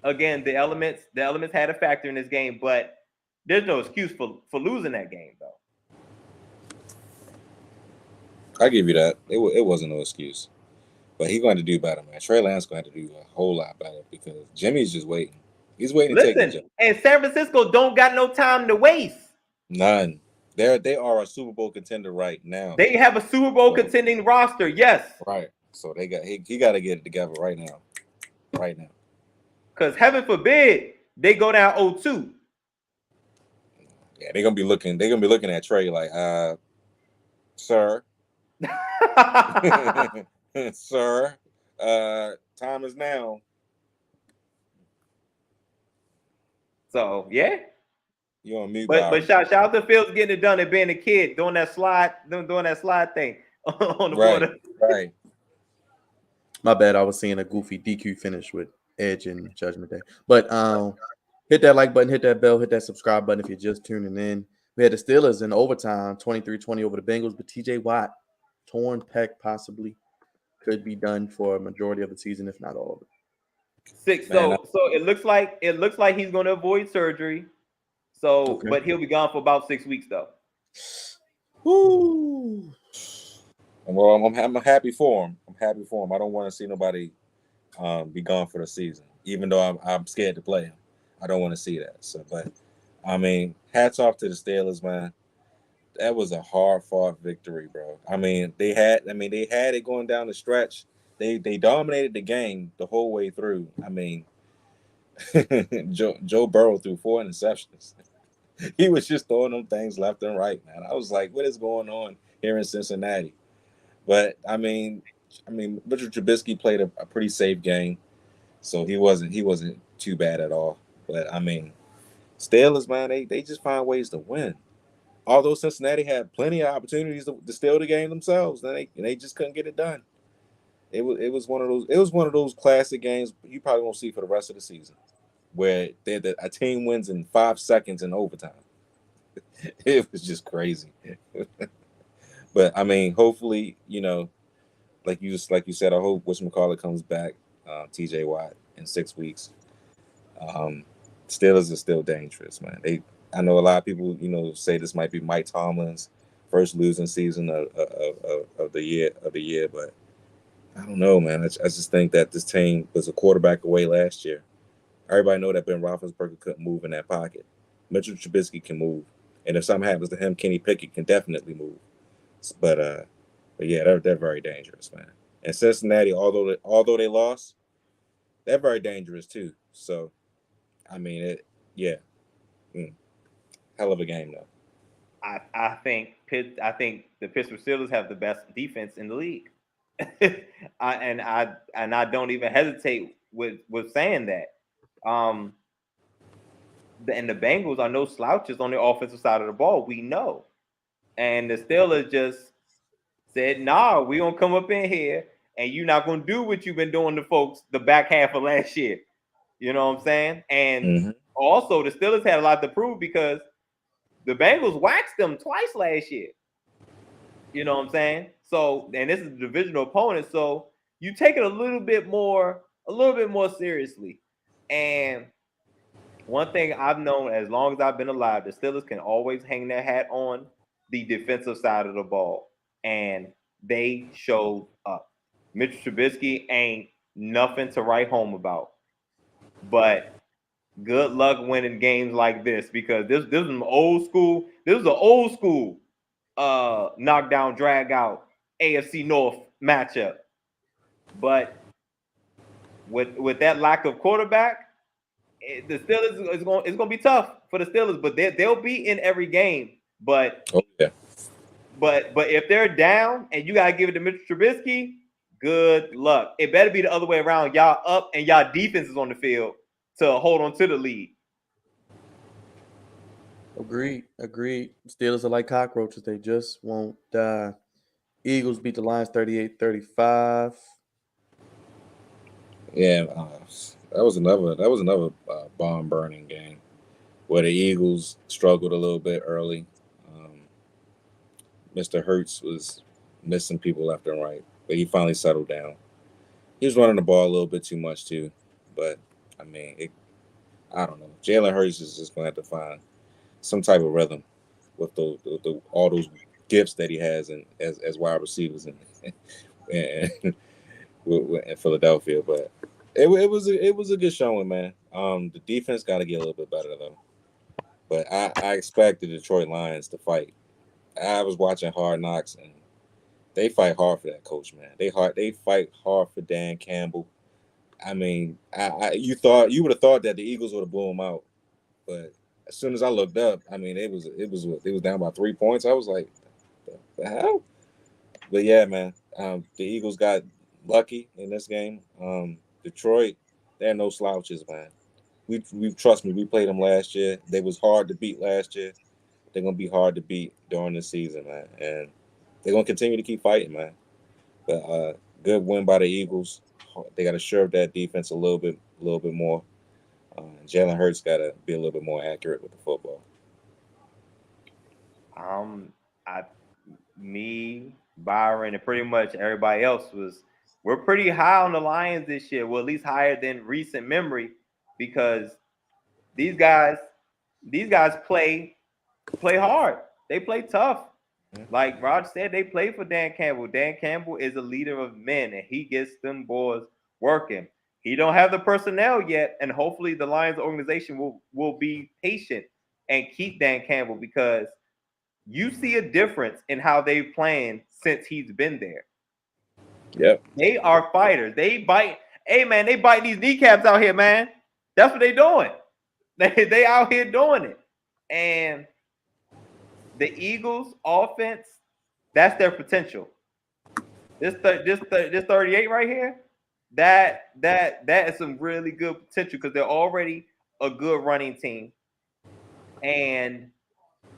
again, the elements had a factor in this game, but there's no excuse for losing that game, though. I give you that. It wasn't no excuse. But he's going to do better, man. Trey Lance going to do a whole lot better because Jimmy's just waiting. He's waiting to take the job. And San Francisco don't got no time to waste. None. They are a Super Bowl contender right now. They have a Super Bowl contending roster, yes. Right. So he got to get it together right now. Right now. Because heaven forbid they go down 0-2. Yeah, they're gonna be looking at Trey like, sir. Sir, time is now. So yeah. You on mute, but shout out to Fields getting it done and being a kid, doing that slide thing on the border. Right. My bad. I was seeing a goofy DQ finish with Edge and Judgment Day. But hit that like button, hit that bell, hit that subscribe button if you're just tuning in. We had the Steelers in overtime, 23-20 over the Bengals, but TJ Watt, torn pec possibly, could be done for a majority of the season, if not all of it. So it looks like he's going to avoid surgery. So, okay. But he'll be gone for about 6 weeks though. Woo! Well, I'm happy for him. I don't want to see nobody be gone for the season, even though I'm scared to play him. I don't want to see that. So, but I mean, hats off to the Steelers, man. That was a hard-fought victory, bro. I mean, they had it going down the stretch. They dominated the game the whole way through. I mean, Joe Burrow threw 4 interceptions. He was just throwing them things left and right, man. I was like, what is going on here in Cincinnati? But I mean, Mitchell Trubisky played a pretty safe game, so he wasn't too bad at all. But I mean, Steelers, man, they just find ways to win. Although Cincinnati had plenty of opportunities to steal the game themselves, and they just couldn't get it done. It was one of those classic games you probably won't see for the rest of the season, where a team wins in 5 seconds in overtime. It was just crazy. But I mean, hopefully, like you said, I hope whatchamacallit comes back, TJ Watt, in 6 weeks. Steelers are still dangerous, man. I know a lot of people, say this might be Mike Tomlin's first losing season of the year, but I don't know, man. I just think that this team was a quarterback away last year. Everybody know that Ben Roethlisberger couldn't move in that pocket. Mitchell Trubisky can move, and if something happens to him, Kenny Pickett can definitely move. But yeah, they're very dangerous, man. And Cincinnati, although they lost, they're very dangerous too. So, I mean, hell of a game though. I think the Pittsburgh Steelers have the best defense in the league. I don't even hesitate with saying that. And the Bengals are no slouches on the offensive side of the ball. We know, and the Steelers just said, "Nah, we gonna come up in here, and you're not gonna do what you've been doing to folks the back half of last year." You know what I'm saying? And also, the Steelers had a lot to prove because the Bengals waxed them twice last year. You know what I'm saying? So, and this is a divisional opponent, so you take it a little bit more seriously. And one thing I've known as long as I've been alive, the Steelers can always hang their hat on the defensive side of the ball, and they showed up. Mitch Trubisky ain't nothing to write home about, but good luck winning games like this because this is an old school. This is an old school knockdown, drag out AFC North matchup. But with that lack of quarterback, the Steelers it's going to be tough for the Steelers. But they'll be in every game. But but if they're down and you got to give it to Mitchell Trubisky, good luck. It better be the other way around. Y'all up and y'all defense is on the field to hold on to the lead. Agreed. Steelers are like cockroaches. They just won't die. Eagles beat the Lions 38-35. Yeah, that was another bomb burning game where the Eagles struggled a little bit early. Mr. Hurts was missing people left and right, but he finally settled down. He was running the ball a little bit too much too, but I mean, I don't know. Jalen Hurts is just going to have to find some type of rhythm with all those gifts that he has as wide receivers, and in Philadelphia, but it was a good showing, man. The defense got to get a little bit better though, but I expect the Detroit Lions to fight. I was watching Hard Knocks and they fight hard for that coach, man. They fight hard for Dan Campbell. I mean, you would have thought that the Eagles would have blew them out, but as soon as I looked up, I mean, it was down by 3 points. I was like, the hell? But yeah, man, the Eagles got lucky in this game. Detroit, they're no slouches, man. We trust me. We played them last year. They was hard to beat last year. They're gonna be hard to beat during the season, man, and they're gonna continue to keep fighting, man. But good win by the Eagles. They got to serve that defense a little bit more. Jalen Hurts got to be a little bit more accurate with the football. Byron, and pretty much everybody else we're pretty high on the Lions this year. Well, at least higher than recent memory, because these guys play hard. They play tough. Like Rod said, they play for Dan Campbell. Dan Campbell is a leader of men, and he gets them boys working. He don't have the personnel yet, and hopefully the Lions organization will be patient and keep Dan Campbell, because you see a difference in how they've playing since he's been there. Yep. They are fighters. They bite. Hey, man, they biting these kneecaps out here, man. That's what they doing. They out here doing it. And the Eagles offense, that's their potential. This 38 right here, that is some really good potential, because they're already a good running team. And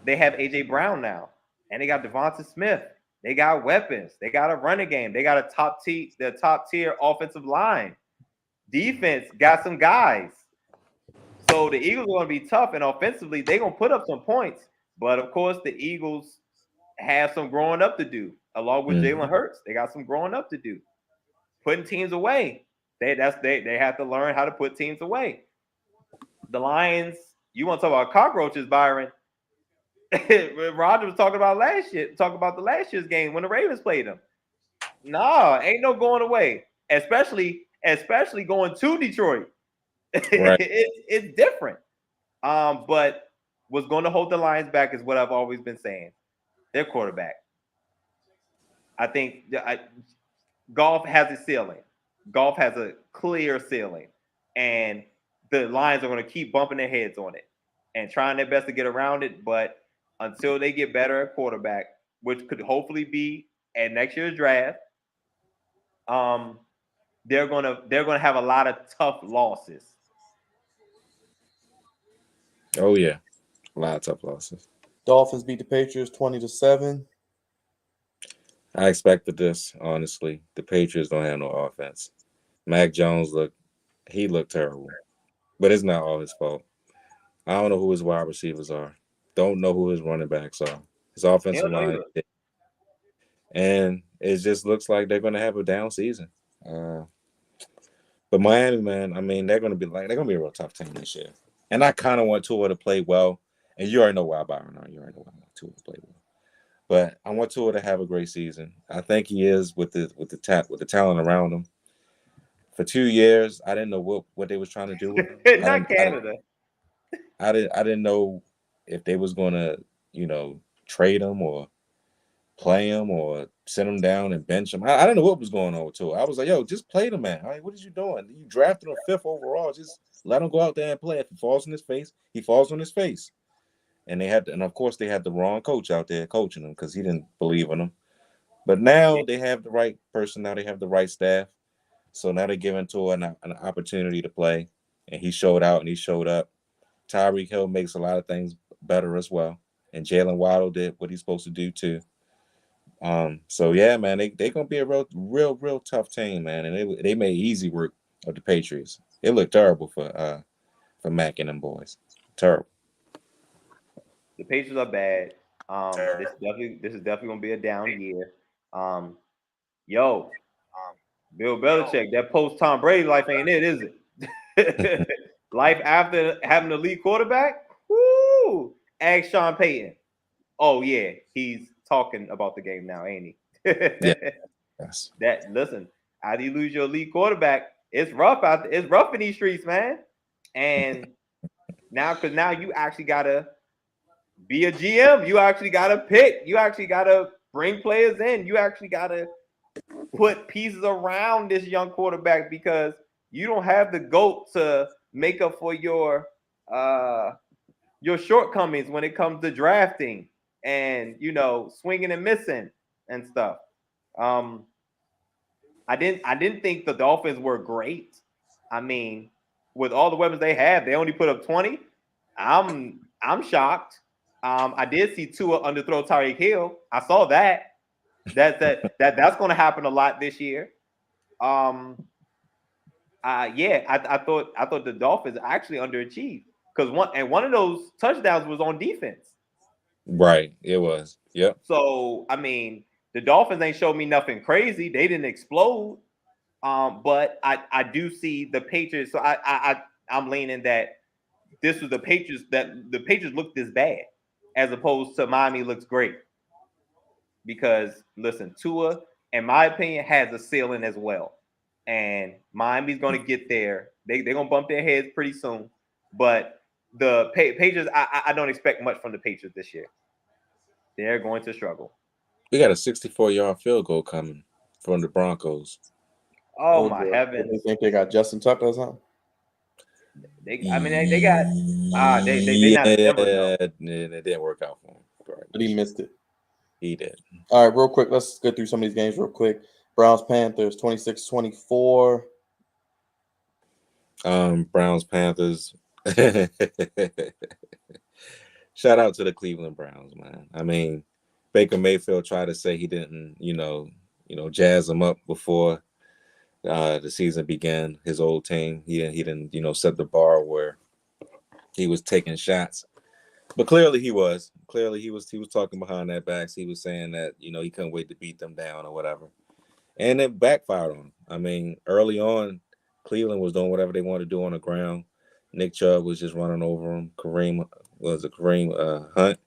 they have A.J. Brown now. And they got Devonta Smith. They got weapons. They got a running game. They got a top tier offensive line. Defense got some guys. So the Eagles are going to be tough, and offensively, they're going to put up some points. But, of course, the Eagles have some growing up to do, along with Jalen Hurts. They got some growing up to do, putting teams away. They have to learn how to put teams away. The Lions, you want to talk about cockroaches, Byron? Roger was talking about the last year's game when the Ravens played them. No, ain't no going away, especially going to Detroit. Right. It's different. But what's going to hold the Lions back is what I've always been saying: their quarterback. I think Goff has a ceiling. Goff has a clear ceiling, and the Lions are going to keep bumping their heads on it and trying their best to get around it. But until they get better at quarterback, which could hopefully be at next year's draft, they're gonna have a lot of tough losses. Oh yeah, a lot of tough losses. Dolphins beat the Patriots 20-7. I expected this, honestly. The Patriots don't have no offense. Mac Jones looked terrible, but it's not all his fault. I don't know who his wide receivers are. Don't know who his running backs are. His offensive line, and it just looks like they're going to have a down season. But Miami, man, I mean, they're going to be a real tough team this year. And I kind of want Tua to play well. And you already know why, Byron. You already know why I want Tua to play well. But I want Tua to have a great season. I think he is with the talent around him. For 2 years, I didn't know what they was trying to do with him. Not Canada. I didn't know if they was going to, trade him or play him or send him down and bench him. I didn't know what was going on with Tua. I was like, yo, just play the man. What are you doing? You drafted him 5th overall. Just let him go out there and play. If he falls on his face, he falls on his face. And of course they had the wrong coach out there coaching him because he didn't believe in him. But now they have the right person. Now they have the right staff. So now they're giving Tua an opportunity to play. And he showed out and he showed up. Tyreek Hill makes a lot of things better as well. And Jalen Waddle did what he's supposed to do too. So yeah, man, they gonna be a real tough team, man. And they made easy work of the Patriots. It looked terrible for Mac and them boys. Terrible. The Patriots are bad. This is definitely gonna be a down year. Bill Belichick, that post Tom Brady life ain't it, is it? Life after having the lead quarterback? Woo! Ask Sean Payton. Oh yeah, he's talking about the game now, ain't he? Yeah. Yes. Listen, After you lose your lead quarterback, it's rough out there. It's rough in these streets, man. And because now you actually gotta be a GM. You actually gotta pick. You actually gotta bring players in. You actually gotta put pieces around this young quarterback because you don't have the GOAT to make up for your shortcomings when it comes to drafting and swinging and missing and stuff. I didn't think the Dolphins were great. I mean, with all the weapons they have, they only put up 20. I'm shocked. I did see Tua underthrow Tyreek Hill. I saw that. That's going to happen a lot this year. I thought the Dolphins actually underachieved because one of those touchdowns was on defense. Right, it was. Yep. So I mean, the Dolphins ain't showed me nothing crazy. They didn't explode. But I do see the Patriots. So I'm leaning that this was the Patriots, that the Patriots looked this bad as opposed to Miami looks great. Because listen, Tua, in my opinion, has a ceiling as well. And Miami's going to get there. They're going to bump their heads pretty soon. But the Patriots, I don't expect much from the Patriots this year. They're going to struggle. We got a 64-yard field goal coming from the Broncos. Oh my heavens! They think they got Justin Tucker or something? They got they not Denver, it didn't work out for him. But he missed it. He did. All right, real quick. Let's go through some of these games real quick. Browns Panthers 26-24. Browns Panthers. Shout out to the Cleveland Browns, man. I mean, Baker Mayfield tried to say he didn't, jazz him up before the season began. His old team, he didn't, set the bar where he was taking shots. But clearly he was. Clearly he was talking behind their backs. He was saying that, he couldn't wait to beat them down or whatever. And it backfired on him. I mean, early on, Cleveland was doing whatever they wanted to do on the ground. Nick Chubb was just running over him. Kareem Hunt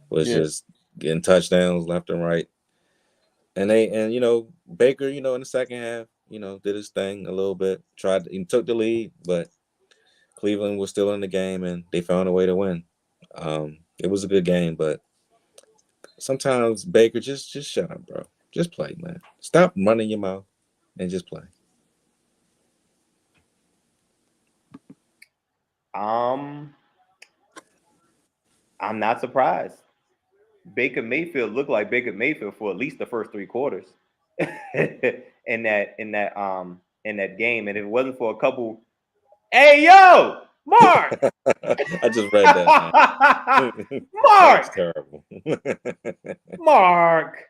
was just getting touchdowns left and right. And Baker, in the second half, did his thing a little bit. He took the lead, but Cleveland was still in the game and they found a way to win. It was a good game, but sometimes Baker just shut up, bro. Just play, man. Stop running your mouth and just play. I'm not surprised. Baker Mayfield looked like Baker Mayfield for at least the first three quarters in that game. And if it wasn't for a couple, hey yo, Mark! I just read that. Mark! That's terrible. Mark!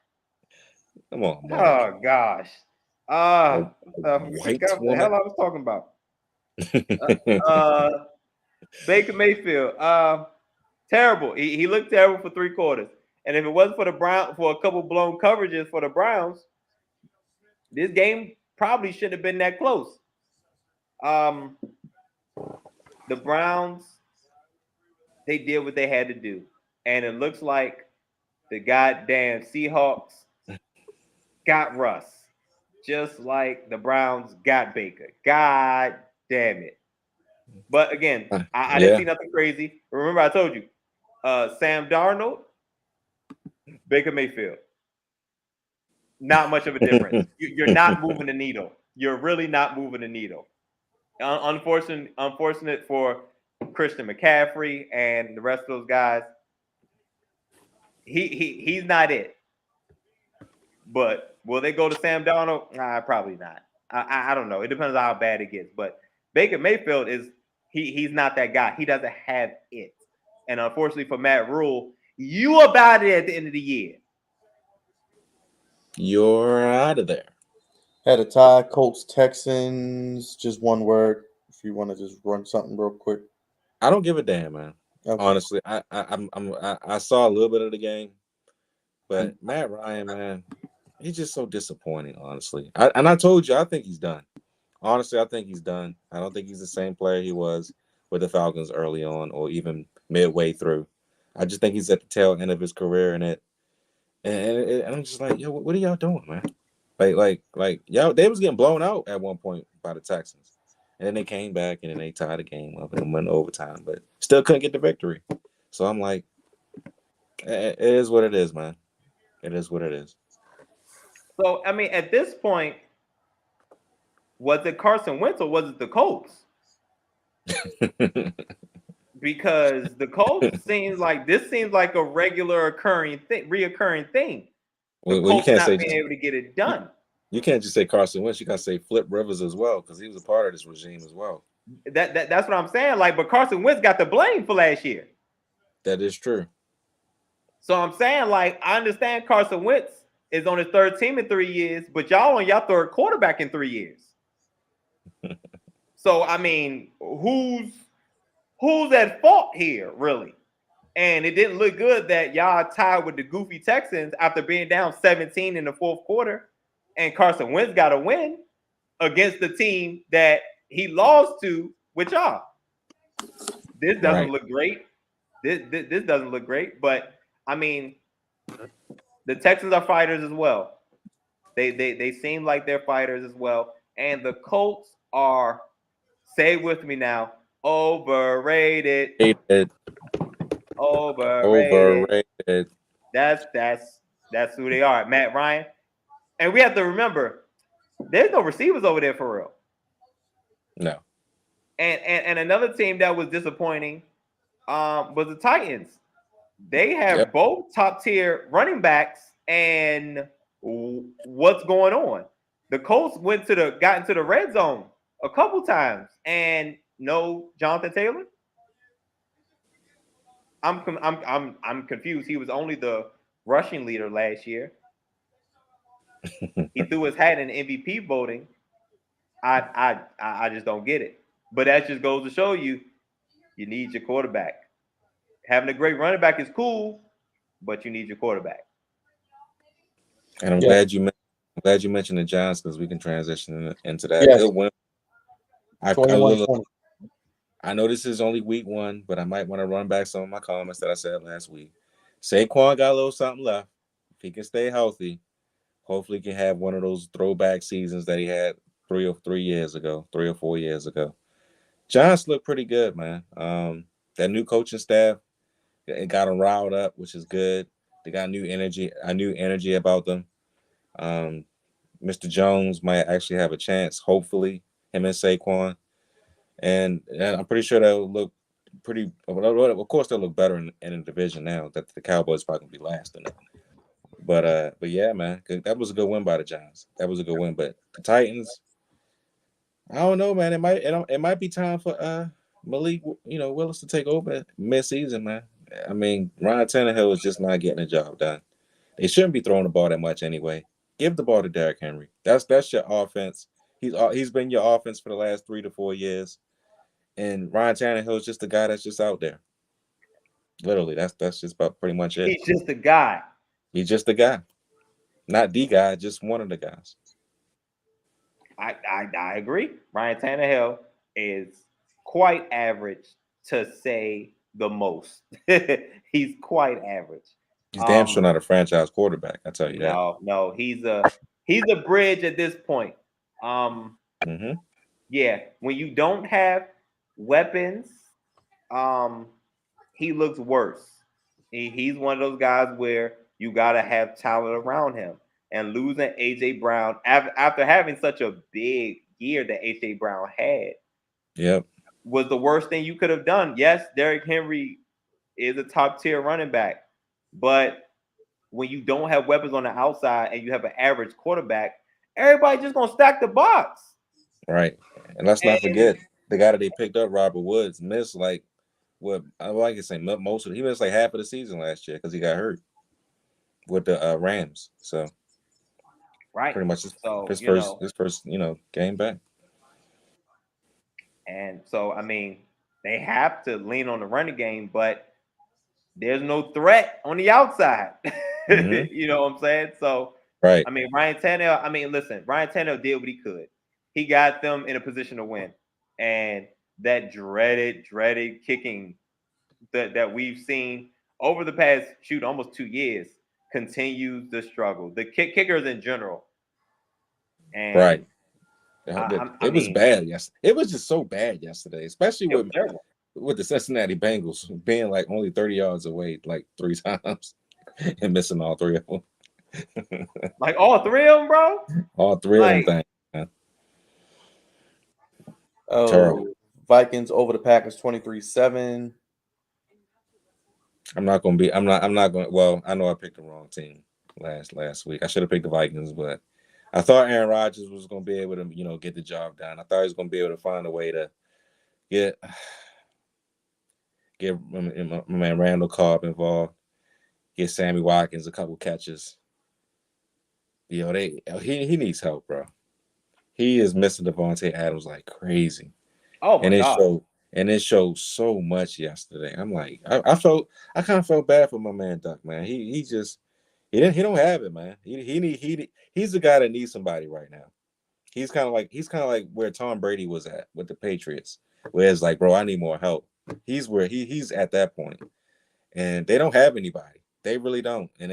Come on, Mark. Oh gosh. White what the hell I was talking about? Baker Mayfield, terrible. He looked terrible for three quarters. And if it wasn't for for a couple blown coverages for the Browns, this game probably shouldn't have been that close. The Browns, they did what they had to do. And it looks like the goddamn Seahawks got Russ, just like the Browns got Baker. God damn it. But again, I didn't see nothing crazy. Remember, I told you, Sam Darnold, Baker Mayfield. Not much of a difference. You're not moving the needle. You're really not moving the needle. Unfortunate for Christian McCaffrey and the rest of those guys. He's not it. But will they go to Sam Darnold? Nah, probably not. I don't know. It depends on how bad it gets. But Baker Mayfield he's not that guy. He doesn't have it. And unfortunately for Matt Rule, you about it at the end of the year. You're out of there. Had a tie, Colts, Texans. Just one word. If you want to just run something real quick. I don't give a damn, man. Okay. Honestly, I saw a little bit of the game, but Matt Ryan, man, he's just so disappointing. Honestly, I told you I think he's done. Honestly, I think he's done. I don't think he's the same player he was with the Falcons early on or even midway through. I just think he's at the tail end of his career and I'm just like, yo, what are y'all doing, man? Y'all, they was getting blown out at one point by the Texans, and then they came back and then they tied the game up and went overtime, but still couldn't get the victory. So I'm like, it is what it is, man. It is what it is. So I mean, at this point, was it Carson Wentz or was it the Colts? Because the Colts seems like a regular reoccurring thing. The Well, you Colts can't not say being able to get it done. You can't just say Carson Wentz. You got to say Flip Rivers as well because he was a part of this regime as well. That's what I'm saying. Like, but Carson Wentz got the blame for last year. That is true. So I'm saying, like, I understand Carson Wentz is on his third team in 3 years, but y'all on y'all third quarterback in 3 years. So I mean, who's at fault here, really? And it didn't look good that y'all tied with the goofy Texans after being down 17 in the fourth quarter, and Carson Wentz got a win against the team that he lost to with y'all. This doesn't look great. This doesn't look great, but I mean, the Texans are fighters as well. They seem like they're fighters as well, and the Colts are, say it with me now, overrated. Overrated. That's who they are, Matt Ryan. And we have to remember, there's no receivers over there for real. No. And another team that was disappointing was the Titans. They have both top tier running backs, and what's going on? The Colts got into the red zone a couple times, and no Jonathan Taylor. I'm confused. He was only the rushing leader last year. He threw his hat in MVP voting. I just don't get it. But that just goes to show you need your quarterback. Having a great running back is cool, but you need your quarterback. And I'm glad you mentioned the Giants because we can transition into that. Yes. Good win. I know this is only week 1, but I might want to run back some of my comments that I said last week. Saquon got a little something left. If he can stay healthy, hopefully he can have one of those throwback seasons that he had 3 or 4 years ago. Giants look pretty good, man. That new coaching staff, it got them riled up, which is good. They got new energy about them. Mr. Jones might actually have a chance, hopefully, him and Saquon. And I'm pretty sure they'll look pretty. Of course, they'll look better in the division now that the Cowboys probably gonna be last in it. But yeah, man, that was a good win by the Giants. That was a good win. But the Titans, I don't know, man. It might be time for Malik, Willis to take over mid-season, man. I mean, Ryan Tannehill is just not getting the job done. They shouldn't be throwing the ball that much anyway. Give the ball to Derrick Henry. That's your offense. He's been your offense for the last 3 to 4 years. And Ryan Tannehill is just the guy that's just out there. Literally, that's just about pretty much it. He's just a guy. He's just the guy. Not the guy, just one of the guys. I agree. Ryan Tannehill is quite average, to say the most. He's quite average. He's damn sure not a franchise quarterback. I tell you that. No, he's a bridge at this point. Yeah, when you don't have weapons, he looks worse. He's one of those guys where you got to have talent around him. And losing A.J. Brown after having such a big year that A.J. Brown had, was the worst thing you could have done. Yes, Derrick Henry is a top tier running back, but when you don't have weapons on the outside and you have an average quarterback, everybody just gonna stack the box. Right, and let's not forget the guy that they picked up, Robert Woods, missed most of it. He missed like half of the season last year because he got hurt with the Rams. So. Right. Pretty much his first game back. And so, I mean, they have to lean on the running game, but there's no threat on the outside. You know what I'm saying? So, right. I mean, Ryan Tannehill did what he could. He got them in a position to win. And that dreaded kicking that we've seen over the past, almost 2 years, continues the struggle. The kickers in general And Right. I It was mean, bad. Yes, it was just so bad yesterday, especially it was terrible. with the Cincinnati Bengals being like only 30 yards away like 3 times and missing all three of them. Like all three of them, bro. All three of them Like, things. Man. Terrible. Oh, Vikings over the Packers 23-7. I'm not going. Well, I know I picked the wrong team last week. I should have picked the Vikings, but I thought Aaron Rodgers was going to be able to, get the job done. I thought he was going to be able to find a way to get my man Randall Cobb involved, get Sammy Watkins a couple catches. He needs help, bro. He is missing Devontae Adams like crazy. oh my God. It showed so much yesterday. I'm like, I kind of felt bad for my man Duck, man. He don't have it, man. He's the guy that needs somebody right now. He's kind of like where Tom Brady was at with the Patriots, where it's like, bro, I need more help. He's where he's at that point, and they don't have anybody. They really don't, and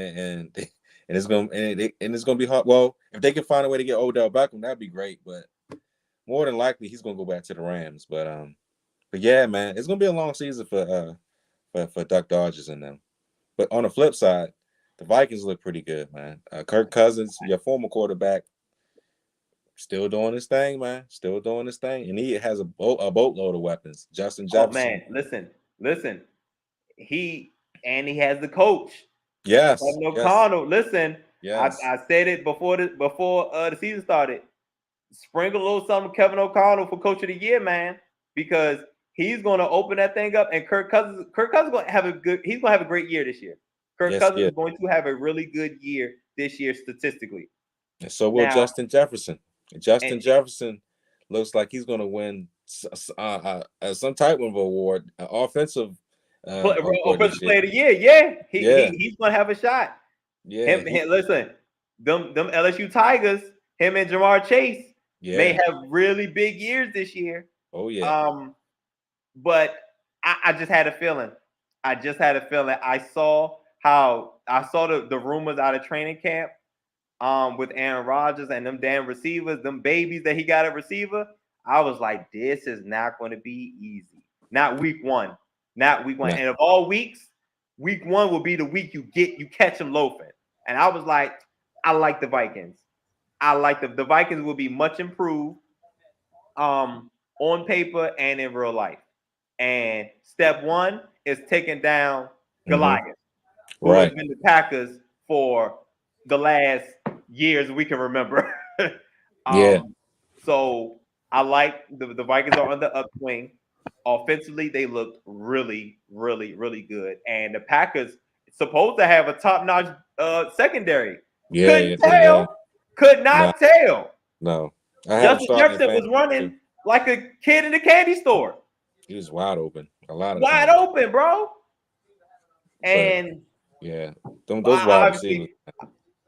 it's gonna be hard. Well, if they can find a way to get Odell Beckham, that'd be great. But more than likely, he's gonna go back to the Rams. But yeah, man, it's gonna be a long season for Duck Dodgers and them. But on the flip side, the Vikings look pretty good, man. Kirk Cousins, your former quarterback, still doing his thing, man. Still doing his thing, and he has a boatload of weapons. Justin Oh Jefferson. man, listen. He has the coach. Yes. Kevin O'Connell. Listen, Yes. I said it before the season started. Sprinkle a little something, Kevin O'Connell for Coach of the Year, man, because he's going to open that thing up. And Kirk Cousins going to have he's going to have a great year this year. Kirk Cousins is going to have a really good year this year statistically. And so will Justin Jefferson. Jefferson looks like he's going to win some type of award, offensive player of the year. Yeah, he's going to have a shot. Yeah, listen, them LSU Tigers, him and Jamar Chase may have really big years this year. Oh yeah. But I just had a feeling. I saw the rumors out of training camp with Aaron Rodgers and them damn receivers, them babies that he got at receiver. I was like, this is not going to be easy. Not week one. No. And of all weeks, week one will be the week you catch them loafing. And I was like, I like the Vikings. I like the Vikings will be much improved on paper and in real life. And step one is taking down Goliath, who has been the Packers for the last years we can remember. So I like the Vikings are on the upswing. Offensively, they look really, really, really good. And the Packers supposed to have a top-notch secondary. Could not tell. No. Justin Jefferson was running like a kid in a candy store. He was wide open. Wide open, bro. And those wide receivers.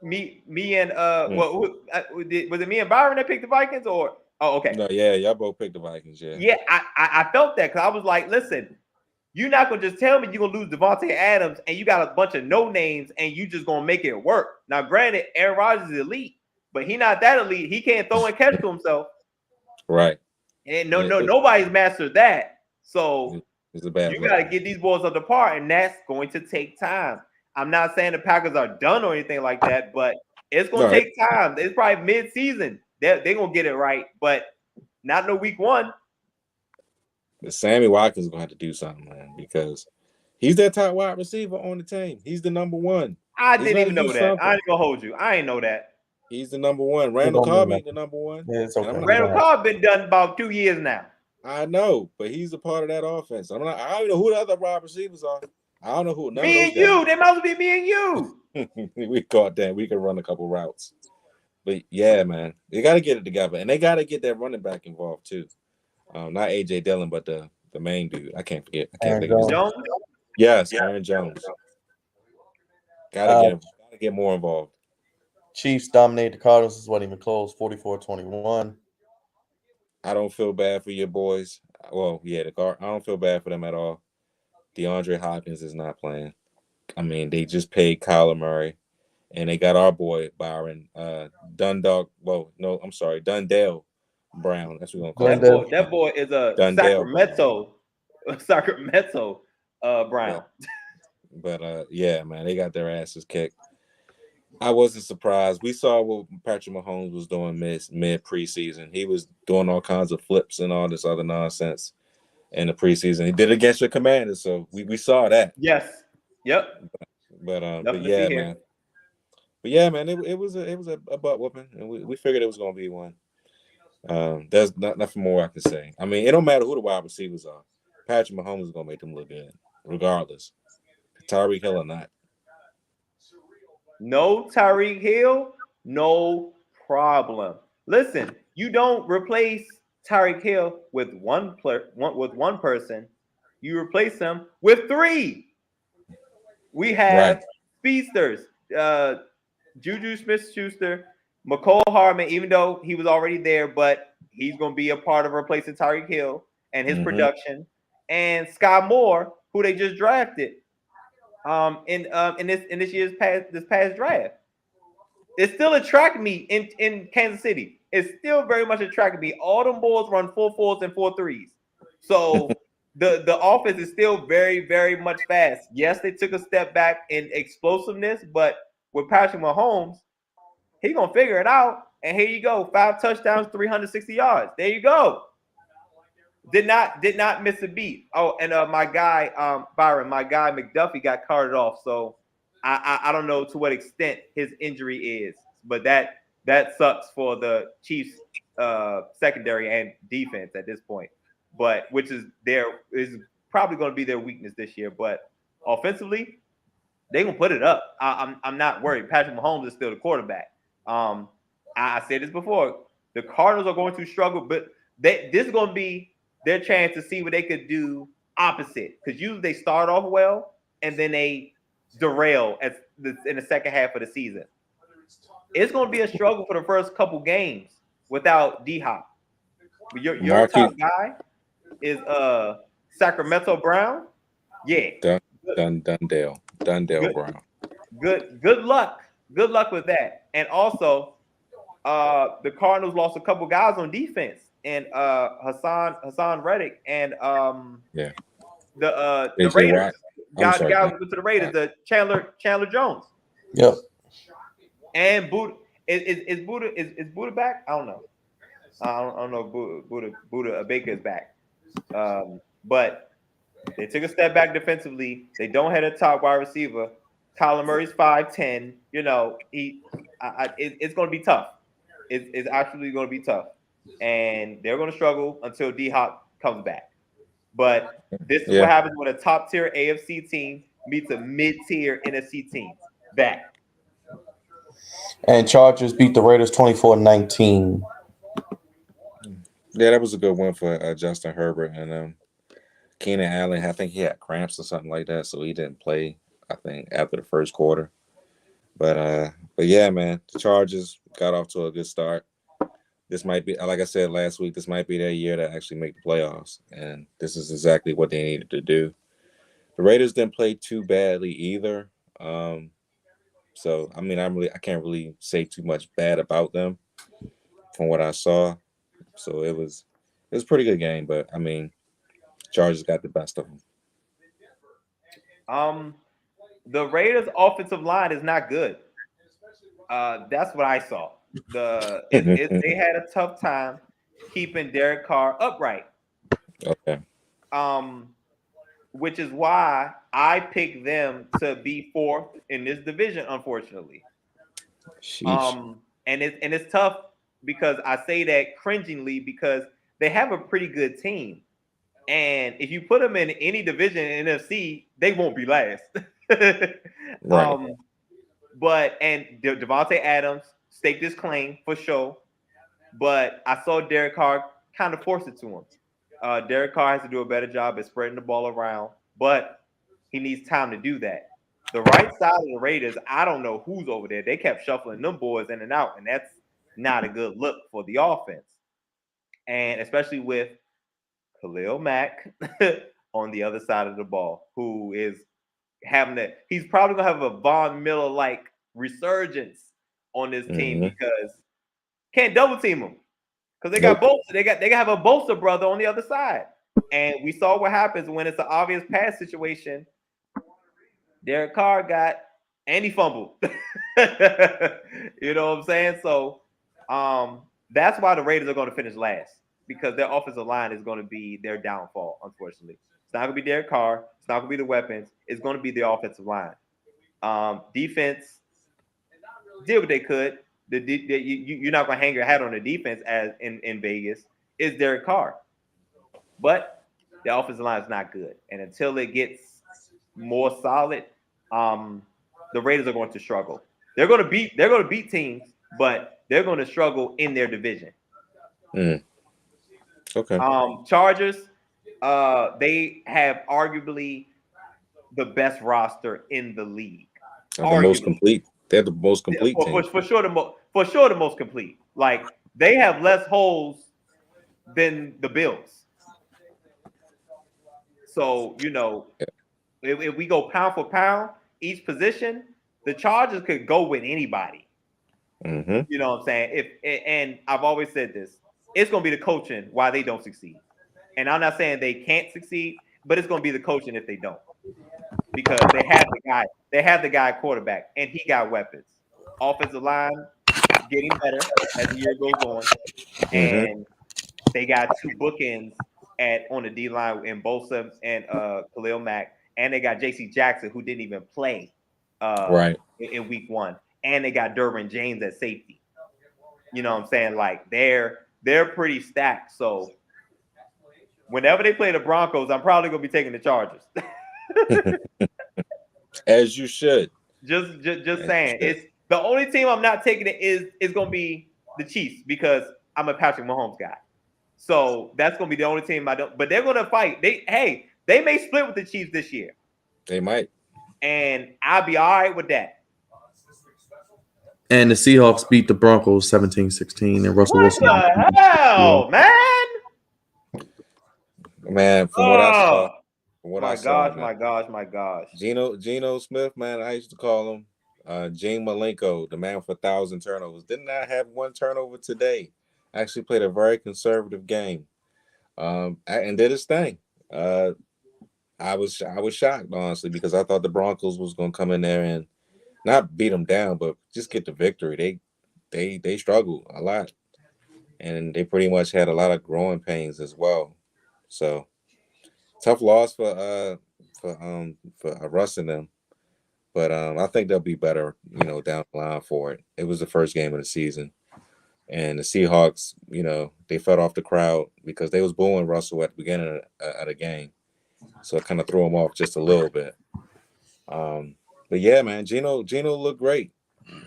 Me and was it me and Byron that picked the Vikings or? Oh, okay. No, y'all both picked the Vikings. Yeah, I felt that because I was like, listen, you're not gonna just tell me you're gonna lose Devontae Adams and you got a bunch of no names and you just gonna make it work. Now, granted, Aaron Rodgers is elite, but he not that elite. He can't throw and catch to himself. Right. And nobody's mastered that. So it's a bad you got to get these boys up to par, and that's going to take time. I'm not saying the Packers are done or anything like that, but it's going to take time. It's probably mid-season. They're going to get it right, but not no week one. Sammy Watkins is going to have to do something, man, because he's that top wide receiver on the team. He's the number one. I didn't even know that. I ain't going to hold you. I ain't know that. He's the number one. Randall Cobb ain't the number one. Yeah, it's okay. Randall Cobb been done about 2 years now. I know, but he's a part of that offense. I don't know who the other wide receivers are. I don't know who. Me and you. They must be me and you. We caught that. We can run a couple routes. But yeah, man, they got to get it together, and they got to get that running back involved too. Not AJ Dillon, but the main dude. I can't forget. I can't think of his name. Yes, Aaron Jones. Gotta get more involved. Chiefs dominate the Cardinals. This wasn't even close. 44-21. I don't feel bad for your boys. Well, yeah, I don't feel bad for them at all. DeAndre Hopkins is not playing. I mean, they just paid Kyler Murray, and they got our boy Byron Dundalk. Well, no, I'm sorry, Dundale Brown. That's what we're gonna call him. That boy is a Dundale Brown. Sacramento Brown. But yeah, man, they got their asses kicked. I wasn't surprised. We saw what Patrick Mahomes was doing mid preseason. He was doing all kinds of flips and all this other nonsense in the preseason. He did it against your Commanders, so we saw that. Yes. Yep. But yeah, man. But yeah, man, it was a butt whooping, and we figured it was gonna be one. There's nothing more I can say. I mean, it don't matter who the wide receivers are. Patrick Mahomes is gonna make them look good, regardless. Tyreek Hill or not. No Tyreek Hill, no problem. Listen, you don't replace Tyreek Hill with one person. You replace him with three. We have speedsters, Juju Smith-Schuster, McCole Hardman, even though he was already there, but he's going to be a part of replacing Tyreek Hill and his production, and Sky Moore, who they just drafted in this year's past draft. It still attracted me in Kansas City. It's still very much attracted me. All them boys run 4.4s and 4.3s. So the offense is still very, very much fast. Yes, they took a step back in explosiveness, but with Patrick Mahomes, he's gonna figure it out. And here you go, 5 touchdowns, 360 yards. There you go. Did not miss a beat. Oh, and my guy, Byron, my guy McDuffie got carted off. So I don't know to what extent his injury is, but that sucks for the Chiefs secondary and defense at this point. But which is probably going to be their weakness this year. But offensively, they're gonna put it up. I'm not worried. Patrick Mahomes is still the quarterback. I said this before. The Cardinals are going to struggle, but this is going to be their chance to see what they could do opposite. Because usually they start off well and then they derail in the second half of the season. It's going to be a struggle for the first couple games without D-Hop. Your top guy is Sacramento Brown. Yeah. Dundale Brown. Good luck. Good luck with that. And also, the Cardinals lost a couple guys on defense, and Hassan Reddick and the Raiders. Guys went to the Raiders. The Chandler Jones. Yep. And Buddha is Buddha back? I don't know. I don't know if Buddha Baker is back. But they took a step back defensively. They don't have a top wide receiver. Kyler Murray's 5'10". You know, it's going to be tough. It's actually going to be tough. And they're going to struggle until D-Hop comes back. But this is what happens when a top-tier AFC team meets a mid-tier NFC team. That. And Chargers beat the Raiders 24-19. Yeah, that was a good one for Justin Herbert. And Keenan Allen, I think he had cramps or something like that, so he didn't play, I think, after the first quarter. But yeah, man, the Chargers got off to a good start. This might be, like I said last week, this might be their year to actually make the playoffs. And this is exactly what they needed to do. The Raiders didn't play too badly either. So, I mean, I can't really say too much bad about them from what I saw. So it was a pretty good game, but I mean, Chargers got the best of them. The Raiders' offensive line is not good. That's what I saw. They had a tough time keeping Derek Carr upright. Okay. Which is why I picked them to be fourth in this division, unfortunately. Sheesh. And it's tough because I say that cringingly because they have a pretty good team. And if you put them in any division in NFC, they won't be last. Right. But Devontae Adams staked his claim for sure. But I saw Derek Carr kind of force it to him. Derek Carr has to do a better job at spreading the ball around, but he needs time to do that. The right side of the Raiders, I don't know who's over there. They kept shuffling them boys in and out, and that's not a good look for the offense. And especially with Khalil Mack on the other side of the ball, who is he's probably gonna have a Von Miller like resurgence on this team Mhm. because can't double team them because they got both. They have a Bosa brother on the other side, and we saw what happens when it's an obvious pass situation. Derek Carr got and he fumbled. You know what I'm saying? So that's why the Raiders are going to finish last because their offensive line is going to be their downfall, unfortunately. It's not going to be Derek Carr. It's not going to be the weapons. It's going to be the offensive line. Defense did what they could. You're not going to hang your hat on the defense as in Vegas. Is Derek Carr. But the offensive line is not good. And until it gets more solid, the Raiders are going to struggle. They're going to beat teams, but they're going to struggle in their division. Okay. Chargers, they have arguably the best roster in the league. The most complete. They're the most complete team. For sure, the most complete. Like they have less holes than the Bills. So if we go pound for pound, each position, the Chargers could go with anybody. Mm-hmm. You know what I'm saying? And I've always said this, it's going to be the coaching why they don't succeed. And I'm not saying they can't succeed, but it's going to be the coaching if they don't. Because they have the guy quarterback, and he got weapons. Offensive line getting better as the year goes on. Mm-hmm. And they got two bookends on the D line in Bosa and Khalil Mack. And they got JC Jackson, who didn't even play in week 1. And they got Derwin James at safety. You know what I'm saying? Like they're pretty stacked. So whenever they play the Broncos, I'm probably gonna be taking the Chargers. As you should. Just saying. It's the only team I'm not taking it is gonna be the Chiefs because I'm a Patrick Mahomes guy. So that's gonna be the only team I don't. But they're gonna fight. They may split with the Chiefs this year. They might. And I'll be all right with that. And the Seahawks beat the Broncos 17-16, and Russell Wilson. What the hell, man? Man, from what I saw, my gosh. Geno Smith, man, I used to call him Gene Malenko, the man with 1,000 turnovers. Did not have one turnover today. Actually played a very conservative game, and did his thing. I was shocked, honestly, because I thought the Broncos was going to come in there and not beat them down, but just get the victory. They struggled a lot, and they pretty much had a lot of growing pains as well. So tough loss for Russ and them, but I think they'll be better, down the line for it. It was the first game of the season, and the Seahawks, they fed off the crowd because they was booing Russell at the beginning of the game, so it kind of threw him off just a little bit. But yeah, man, Geno looked great.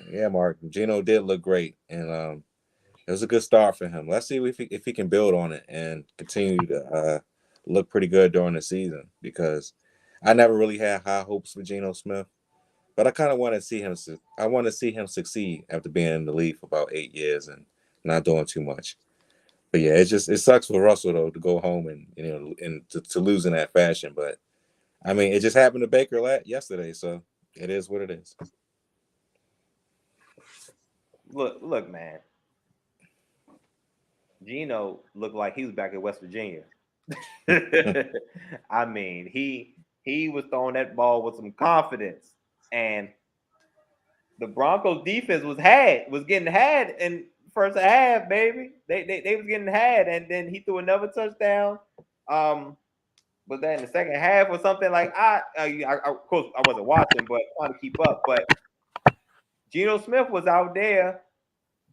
Yeah, Mark, Geno did look great, and it was a good start for him. Let's see if he can build on it and continue to look pretty good during the season, because I never really had high hopes for Geno Smith, but I kind of want to see him. I want to see him succeed after being in the league for about 8 years and not doing too much. But yeah, it sucks for Russell though to go home and to lose in that fashion. But I mean, it just happened to Baker yesterday, so it is what it is. Look, man. Geno looked like he was back in West Virginia. I mean, he was throwing that ball with some confidence, and the Broncos defense was getting had in first half, baby. They was getting had, and then he threw another touchdown. Was that in the second half or something? Like of course I wasn't watching, but trying to keep up. But Geno Smith was out there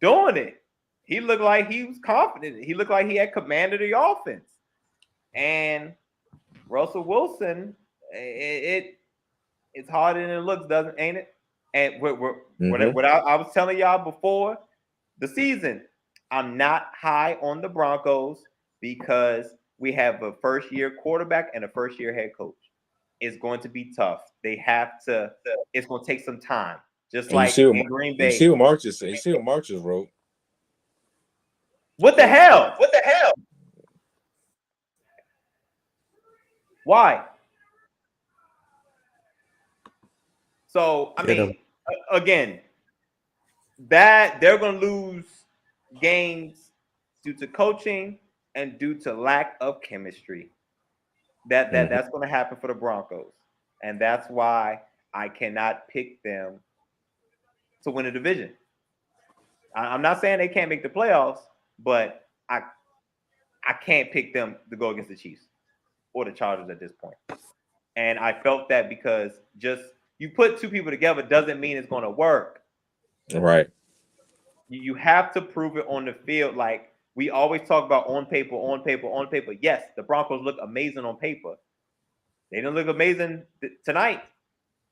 doing it. He looked like he was confident. He looked like he had command of the offense. And Russell Wilson, it's harder than it looks, ain't it? And what I was telling y'all before the season, I'm not high on the Broncos because we have a first-year quarterback and a first-year head coach. It's going to be tough. They have to. It's going to take some time. Just like in Green Bay. You see what Marches wrote. What the hell? Why? So, I mean, again, that they're going to lose games due to coaching and due to lack of chemistry. That's going to happen for the Broncos, and that's why I cannot pick them to win a division. I'm not saying they can't make the playoffs, but I can't pick them to go against the Chiefs or the Chargers at this point. And I felt that because just you put two people together doesn't mean it's going to work. Right. You have to prove it on the field. Like we always talk about on paper, on paper, on paper. Yes, the Broncos look amazing on paper. They didn't look amazing tonight.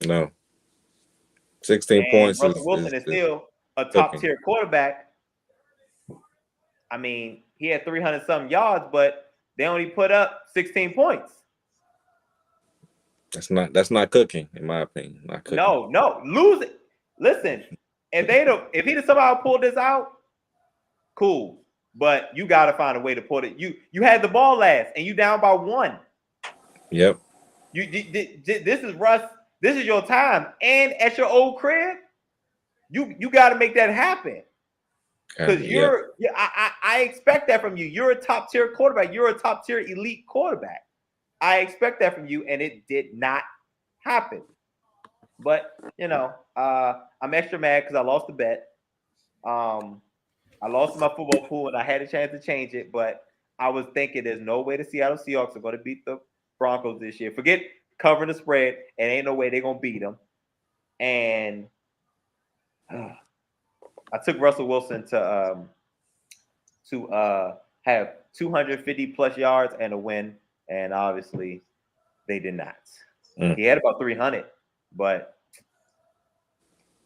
No. 16 points. Russell Wilson is still a top-tier quarterback. I mean, he had 300-something yards, but they only put up 16 points. That's not cooking, in my opinion. Not cooking. No, lose it. Listen, if he'd somehow pulled this out, cool. But you got to find a way to put it. You had the ball last, and you down by 1. Yep. This is Russ. This is your time, and at your old crib, you got to make that happen. Because I expect that from you. You're a top tier quarterback. You're a top tier elite quarterback. I expect that from you, and it did not happen. But I'm extra mad because I lost the bet. I lost my football pool, and I had a chance to change it, but I was thinking there's no way the Seattle Seahawks are going to beat the Broncos this year. Forget covering the spread, and ain't no way they're going to beat them. And I took Russell Wilson to have 250 plus yards and a win, and obviously they did not. He had about 300, but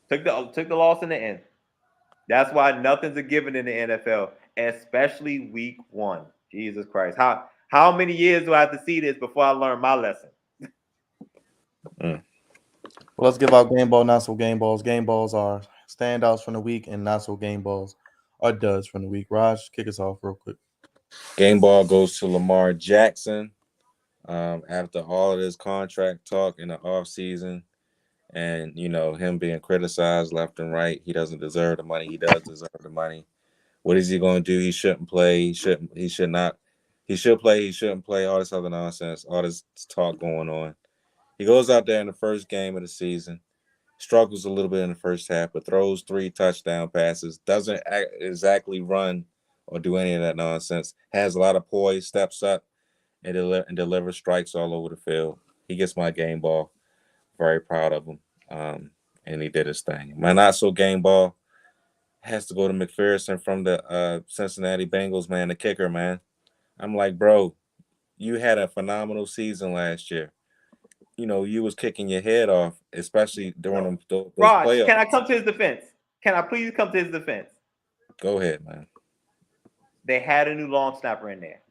took the loss in the end. That's why nothing's a given in the NFL, especially week 1. Jesus Christ. How many years do I have to see this before I learn my lesson? Well, let's give out game ball, not so game balls. Game balls are standouts from the week, and not so game balls are duds from the week. Raj, kick us off real quick. Game ball goes to Lamar Jackson. After all of this contract talk in the offseason and, him being criticized left and right, he doesn't deserve the money. He does deserve the money. What is he going to do? He shouldn't play. He should not. He should play. He shouldn't play. All this other nonsense, all this talk going on. He goes out there in the first game of the season, struggles a little bit in the first half, but throws 3 touchdown passes, doesn't exactly run or do any of that nonsense, has a lot of poise, steps up, and delivers strikes all over the field. He gets my game ball. Very proud of him, and he did his thing. My not-so-game ball has to go to McPherson from the Cincinnati Bengals, man, the kicker, man. I'm like, bro, you had a phenomenal season last year. You was kicking your head off, especially during those Raj, playoffs. can I come to his defense? Can I please come to his defense? Go ahead, man. They had a new long snapper in there.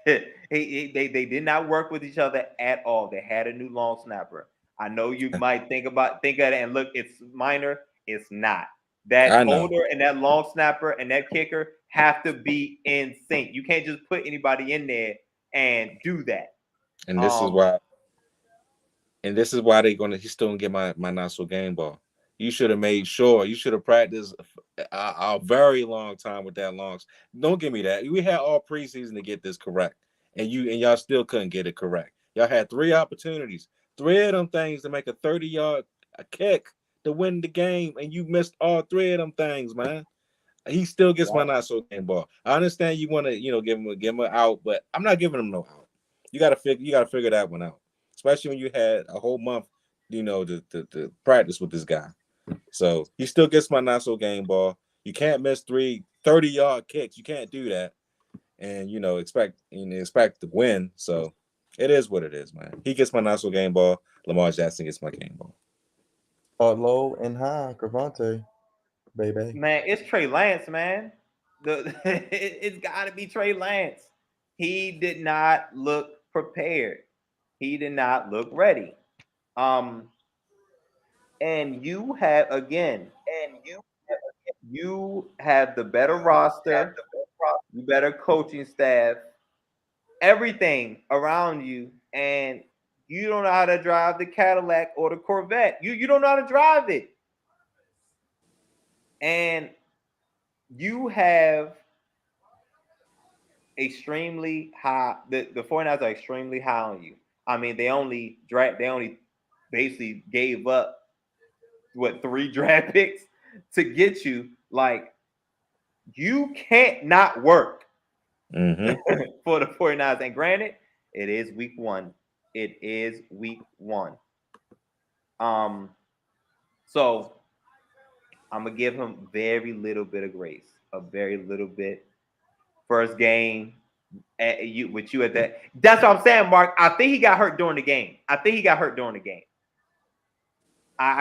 They did not work with each other at all. They had a new long snapper. I know you might think of it and look, it's minor. It's not. That holder and that long snapper and that kicker have to be in sync. You can't just put anybody in there and do that. And this is why he's still gonna get my not so game ball. You should have made sure. You should have practiced a very long time with that longs. Don't give me that. We had all preseason to get this correct, and y'all still couldn't get it correct. Y'all had 3 opportunities, 3 of them things to make a 30-yard kick to win the game, and you missed all 3 of them things, man. He still gets my not so game ball. I understand you want to, give him an out, but I'm not giving him no out. You gotta figure that one out, especially when you had a whole month, to practice with this guy. So he still gets my not so game ball. You can't miss 3 30-yard kicks. You can't do that, and expect to win. So it is what it is, man. He gets my not so game ball. Lamar Jackson gets my game ball. Low and high, Crevonte, baby. Man, it's Trey Lance, man. It's got to be Trey Lance. He did not look prepared. He did not look ready. And you have you have the better roster, you better coaching staff, everything around you, and you don't know how to drive the Cadillac or the Corvette. You don't know how to drive it. And you have extremely high. The 49ers are extremely high on you. I mean, they only basically gave up 3 draft picks to get you. Like, you can't not work for the 49ers. And granted, it is week 1. It is week 1. So I'm gonna give him very little bit of grace, a very little bit. First game with you at that. That's what I'm saying, Mark. I think he got hurt during the game. I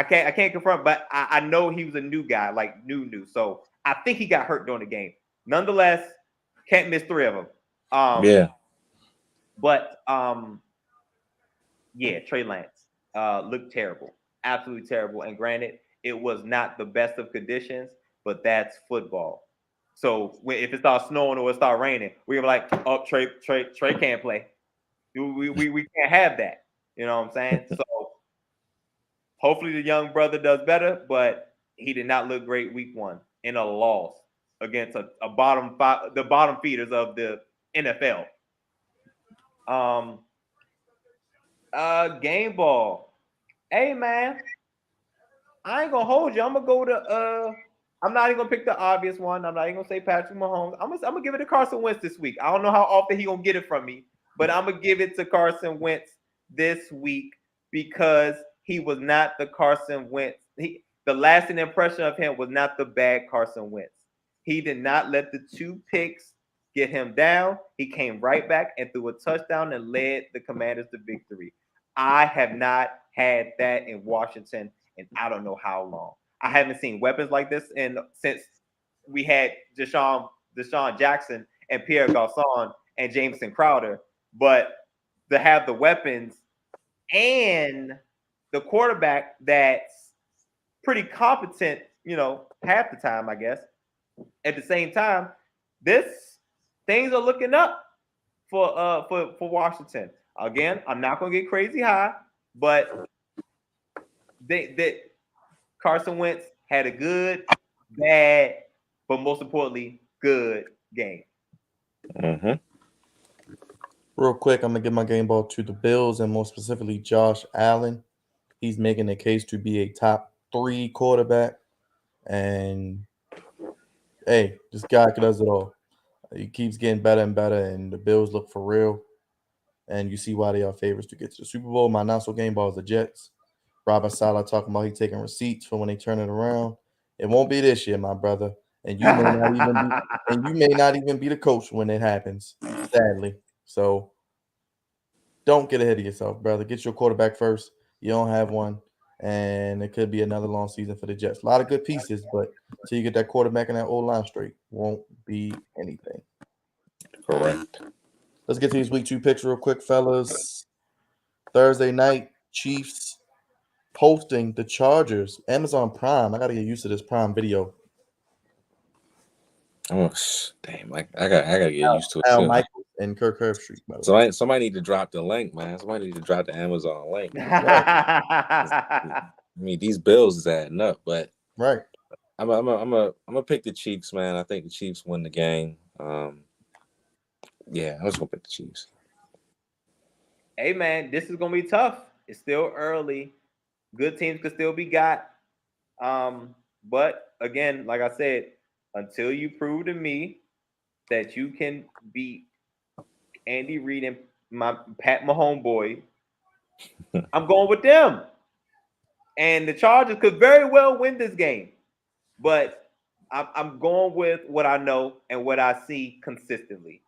can't confirm, but I know he was a new guy, like new. So I think he got hurt during the game. Nonetheless, can't miss 3 of them. But Trey Lance looked terrible, absolutely terrible. And granted, it was not the best of conditions, but that's football. So if it starts snowing or it starts raining, we're like, oh, Trey can't play. We can't have that. You know what I'm saying? So hopefully the young brother does better, but he did not look great week 1 in a loss against the bottom feeders of the NFL. Game ball. Hey man, I ain't gonna hold you. I'm gonna go to I'm not even gonna pick the obvious one. I'm not even gonna say Patrick Mahomes. I'm gonna give it to Carson Wentz this week. I don't know how often he gonna get it from me, but I'm gonna give it to Carson Wentz this week because he was not the Carson Wentz. The lasting impression of him was not the bad Carson Wentz. He did not let the 2 picks get him down. He came right back and threw a touchdown and led the Commanders to victory. I have not had that in Washington in I don't know how long. I haven't seen weapons like this since we had Deshaun Jackson and Pierre Garçon and Jameson Crowder. But to have the weapons and the quarterback that's pretty competent, half the time, I guess. At the same time, things are looking up for Washington. Again, I'm not gonna get crazy high, but Carson Wentz had a good, bad, but most importantly, good game. Real quick, I'm going to give my game ball to the Bills and more specifically Josh Allen. He's making a case to be a top 3 quarterback. And, hey, this guy does it all. He keeps getting better and better, and the Bills look for real. And you see why they are favorites to get to the Super Bowl. My not-so game ball is the Jets. Robert Saleh talking about he taking receipts for when they turn it around. It won't be this year, my brother. And you may not even be the coach when it happens, sadly. So don't get ahead of yourself, brother. Get your quarterback first. You don't have one. And it could be another long season for the Jets. A lot of good pieces, but until you get that quarterback and that old line straight, won't be anything. Correct. Let's get to these week 2 picks real quick, fellas. Thursday night, Chiefs hosting the Chargers. Amazon Prime. I got to get used to this Prime Video. Oh, damn. I gotta get used to it Al too. Michaels and Kirk Herbstreit. So somebody need to drop the link, man. Somebody need to drop the Amazon link. I mean, these bills is adding up, but right. I'm gonna pick the Chiefs, man. I think the Chiefs win the game. Yeah, I'm just gonna pick the Chiefs. Hey man, this is gonna be tough. It's still early. Good teams could still be got. But again, like I said, until you prove to me that you can beat Andy Reid and Pat Mahomes boy, I'm going with them. And the Chargers could very well win this game. But I'm going with what I know and what I see consistently.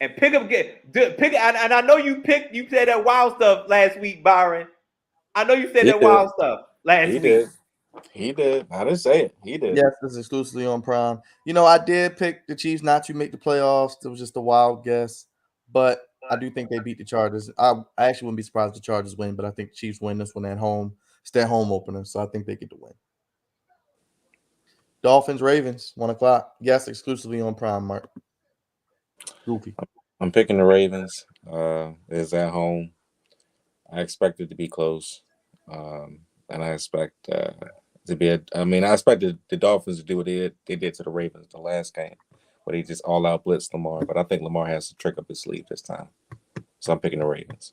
And and I know you said that wild stuff last week, Byron. I know you said wild stuff last week. He did. I didn't say it. He did. Yes, this is exclusively on Prime. I did pick the Chiefs not to make the playoffs. It was just a wild guess. But I do think they beat the Chargers. I actually wouldn't be surprised if the Chargers win, but I think the Chiefs win this one at home. It's their home opener, so I think they get the win. Dolphins, Ravens, 1 o'clock. Yes, exclusively on Prime, Mark. Goofy. I'm picking the Ravens. It's at home. I expect it to be close. And I expect I mean, I expected the Dolphins to do what they did to the Ravens the last game, where they just all out blitzed Lamar. But I think Lamar has a trick up his sleeve this time, so I'm picking the Ravens.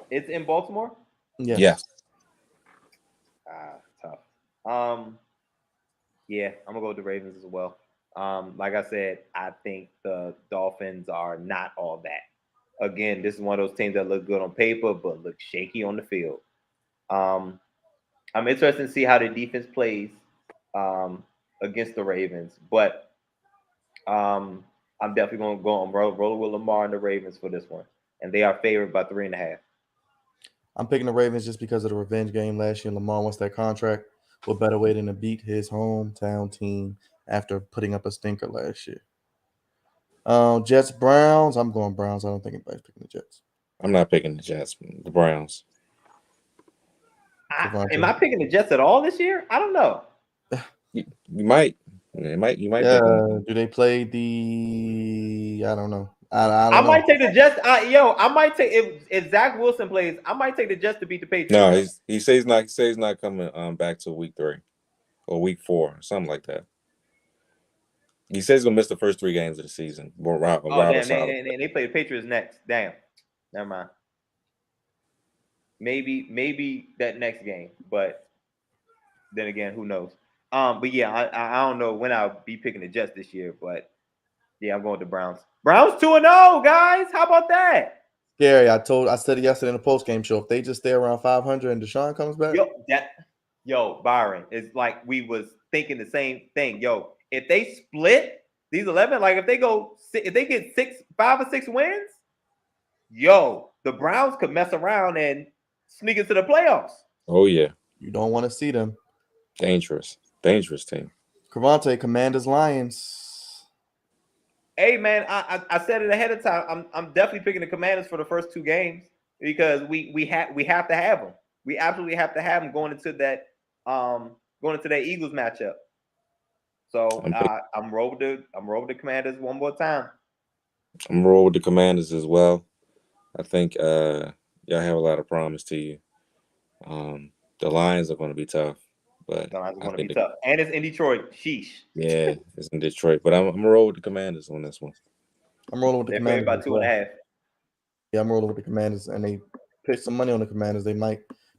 It's in Baltimore. Yes. Tough. Yeah, I'm gonna go with the Ravens as well. Like I said, I think the Dolphins are not all that. Again, this is one of those teams that look good on paper, but look shaky on the field. I'm interested to see how the defense plays against the Ravens, but I'm definitely going to go on roll with Lamar and the Ravens for this one, and they are favored by 3.5. I'm picking the Ravens just because of the revenge game last year. Lamar wants that contract. What better way than to beat his hometown team after putting up a stinker last year? Jets, Browns. I'm going Browns. I don't think anybody's picking the Jets. I'm not picking the Jets. The Browns. Am I picking the Jets at all this year? I don't know. You might. You might. Do they play the? I don't know. I don't know. Might take the Jets. I might take if Zach Wilson plays. I might take the Jets to beat the Patriots. No, he says not. He says he's not coming back to week 3 or week 4, something like that. He says he's gonna miss the first 3 games of the season. Damn! They play the Patriots next. Damn. Never mind. Maybe that next game, but then again, who knows? But yeah, I don't know when I'll be picking the Jets this year, but yeah, I'm going with the Browns. Browns 2-0, guys. How about that? Scary. I said it yesterday in the post game show. If they just stay around 500 and Deshaun comes back, Byron, it's like we was thinking the same thing. Yo, if they split these 11, like if they get 5 or 6 wins, the Browns could mess around and sneak into the playoffs. Oh yeah, you don't want to see them. Dangerous team. Crevonte, Commanders, Lions. Hey man, I said it ahead of time. I'm definitely picking the Commanders for the first 2 games because we have to have them. We absolutely have to have them going into that Eagles matchup. So I'm rolling the Commanders one more time. I'm rolling with the Commanders as well. I think y'all have a lot of promise to you. The Lions are going to be tough, but tough, and it's in Detroit. Sheesh. Yeah, it's in Detroit, but I'm gonna roll with the Commanders on this one. I'm rolling with the Commanders by 2.5. Yeah, I'm rolling with the Commanders, and they put some money on the Commanders. They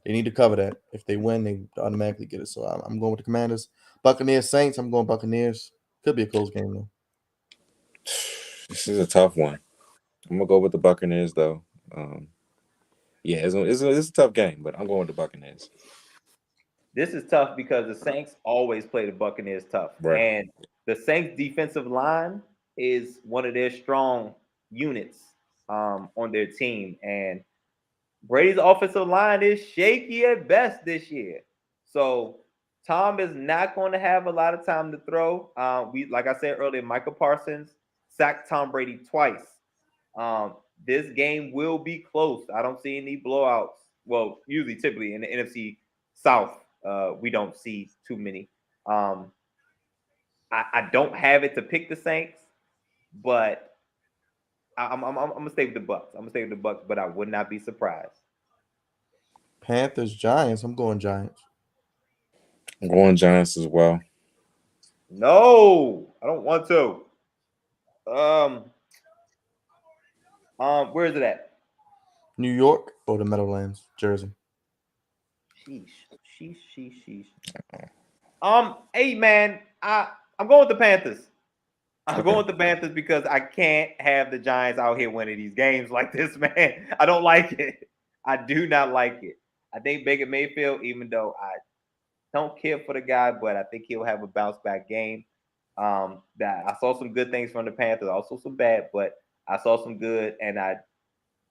need to cover that. If they win, they automatically get it. So I'm going with the Commanders. Buccaneers, Saints. I'm going Buccaneers. Could be a close game though. This is a tough one. I'm gonna go with the Buccaneers though. Yeah, it's a tough game, but I'm going with the Buccaneers. This is tough because the Saints always play the Buccaneers tough. Right. And the Saints defensive line is one of their strong units on their team. And Brady's offensive line is shaky at best this year. So Tom is not going to have a lot of time to throw. Like I said earlier, Michael Parsons sacked Tom Brady twice. This game will be close. I don't see any blowouts. Well, typically in the NFC South, we don't see too many. I don't have it to pick the Saints, but I'm gonna stay with the Bucks. But I would not be surprised. Panthers, Giants. I'm going Giants. I'm going Giants as well. No, I don't want to. Where is it at? New York or the Meadowlands, Jersey. Sheesh. Hey man, I'm going with the Panthers. I'm going with the Panthers because I can't have the Giants out here winning these games like this, man. I don't like it. I do not like it. I think Baker Mayfield, even though I don't care for the guy, but I think he'll have a bounce back game. That I saw some good things from the Panthers, also some bad, but I saw some good, and I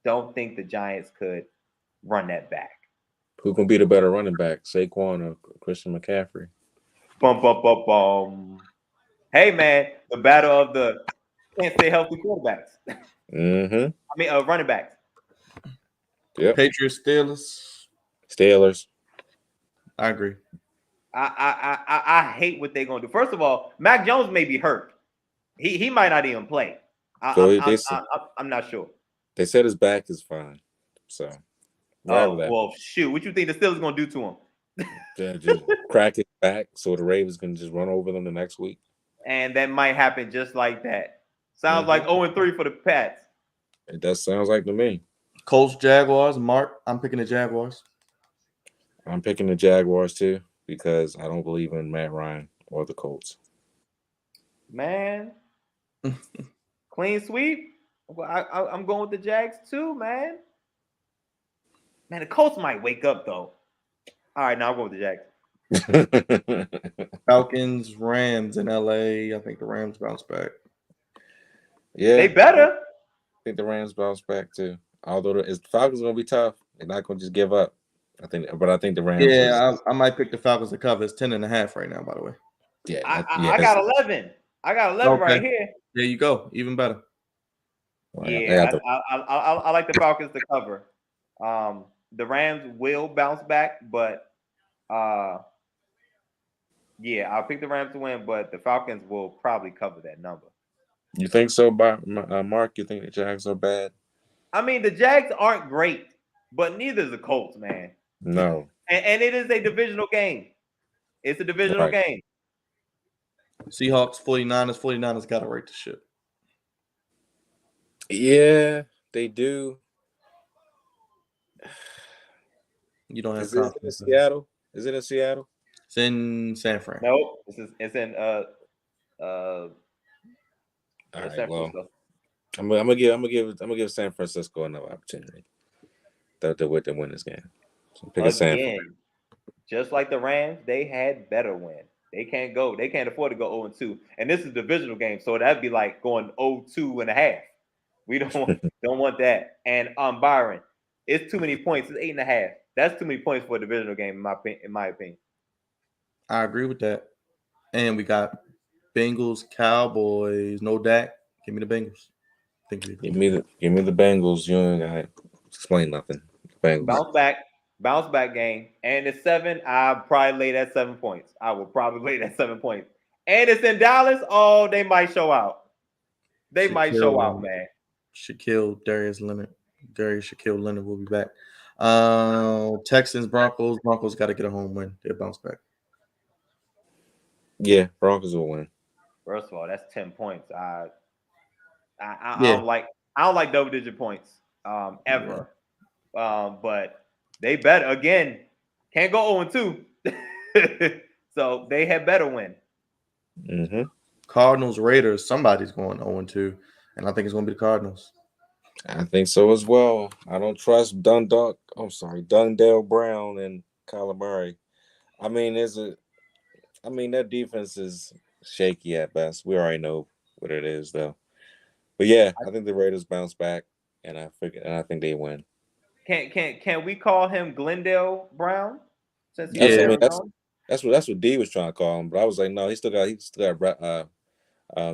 don't think the Giants could run that back. Who can be the better running back, Saquon or Christian McCaffrey? Hey, man, the battle of the can't stay healthy quarterbacks. Mm-hmm. I mean, running backs. Yep. Patriots, Steelers. I agree. I hate what they're gonna do. First of all, Mac Jones may be hurt. He might not even play. I'm not sure. They said his back is fine. So wherever Oh, that. well, shoot. What you think the Steelers going to do to him? Just crack his back so the Ravens can just run over them the next week. And that might happen just like that. Sounds like 0-3 for the Pats. It does sounds like to me. Colts, Jaguars, Mark. I'm picking the Jaguars. I'm picking the Jaguars too because I don't believe in Matt Ryan or the Colts. Man. Clean sweep. Well, I'm going with the Jags too, man. Man, the Colts might wake up though. All right, now I'll go with the Jags. Falcons, Rams in LA. I think the Rams bounce back. Yeah, They better. I think the Rams bounce back too. Although the Falcons are gonna be tough, they're not gonna just give up. I think the Rams. Yeah, I might pick the Falcons to cover. It's 10.5 right now, by the way. Yeah, I got 11. I got 11 right here. There you go. Even better. Yeah, I like the Falcons to cover. The Rams will bounce back, but yeah, I'll pick the Rams to win, but the Falcons will probably cover that number. You think so, Mark? You think the Jags are bad? I mean, the Jags aren't great, but neither is the Colts, man. No. And it is a divisional game. It's a divisional game. Seahawks, 49ers. 49ers got to right the ship. Yeah, they do. You don't have Is it in Seattle? Is it in Seattle? It's in San Fran. No, it's in All right, San well, Francisco. I'm gonna give San Francisco another opportunity to win this game. So pick a San Fran. Just like the Rams, they had better win. They can't afford to go 0-2. And this is a divisional game, so that'd be like going 0-2.5. We don't want that. And Byron, it's too many points. It's 8.5. That's too many points for a divisional game, in my opinion. I agree with that. And we got Bengals, Cowboys, no Dak. Give me the Bengals. Give me the Bengals. You ain't got to explain nothing. Bengals. Bounce back game. And it's 7. I'll probably lay that 7 points. I will probably lay that 7 points. And it's in Dallas. Oh, they might show out. Might show out, man. Shaquille Leonard will be back. Texans, Broncos. Broncos got to get a home win. They'll bounce back. Yeah, Broncos will win. First of all, that's 10 points. I don't like double-digit points ever. But they better again. Can't go 0-2. So they had better win. Mm-hmm. Cardinals, Raiders. Somebody's going 0-2, and I think it's going to be the Cardinals. I think so as well. I don't trust Dundale Brown and Kyler Murray. I mean, their defense is shaky at best. We already know what it is, though. But yeah, I think the Raiders bounce back, and I think they win. Can we call him Glendale Brown? That's what D was trying to call him, but I was like, no, he still got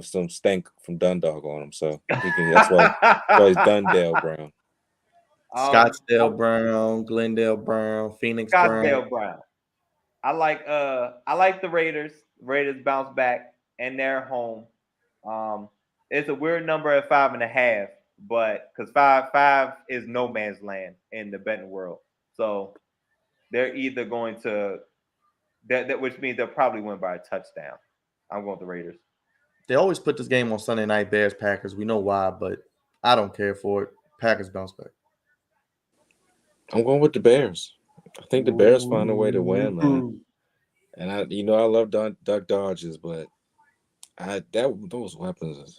some stank from Dundalk on him, so that's why he's Dundale Brown. Scottsdale Brown, Glendale Brown, Phoenix Scottsdale Brown. I like the Raiders. Raiders bounce back and they're home. It's a weird number at 5.5, but because five is no man's land in the betting world. So they're either going to that which means they'll probably win by a touchdown. I'm going with the Raiders. They always put this game on Sunday night, Bears, Packers. We know why, but I don't care for it. Packers bounce back. I'm going with the Bears. I think the Bears find a way to win, man. And I love Duck Dodgers, but those weapons,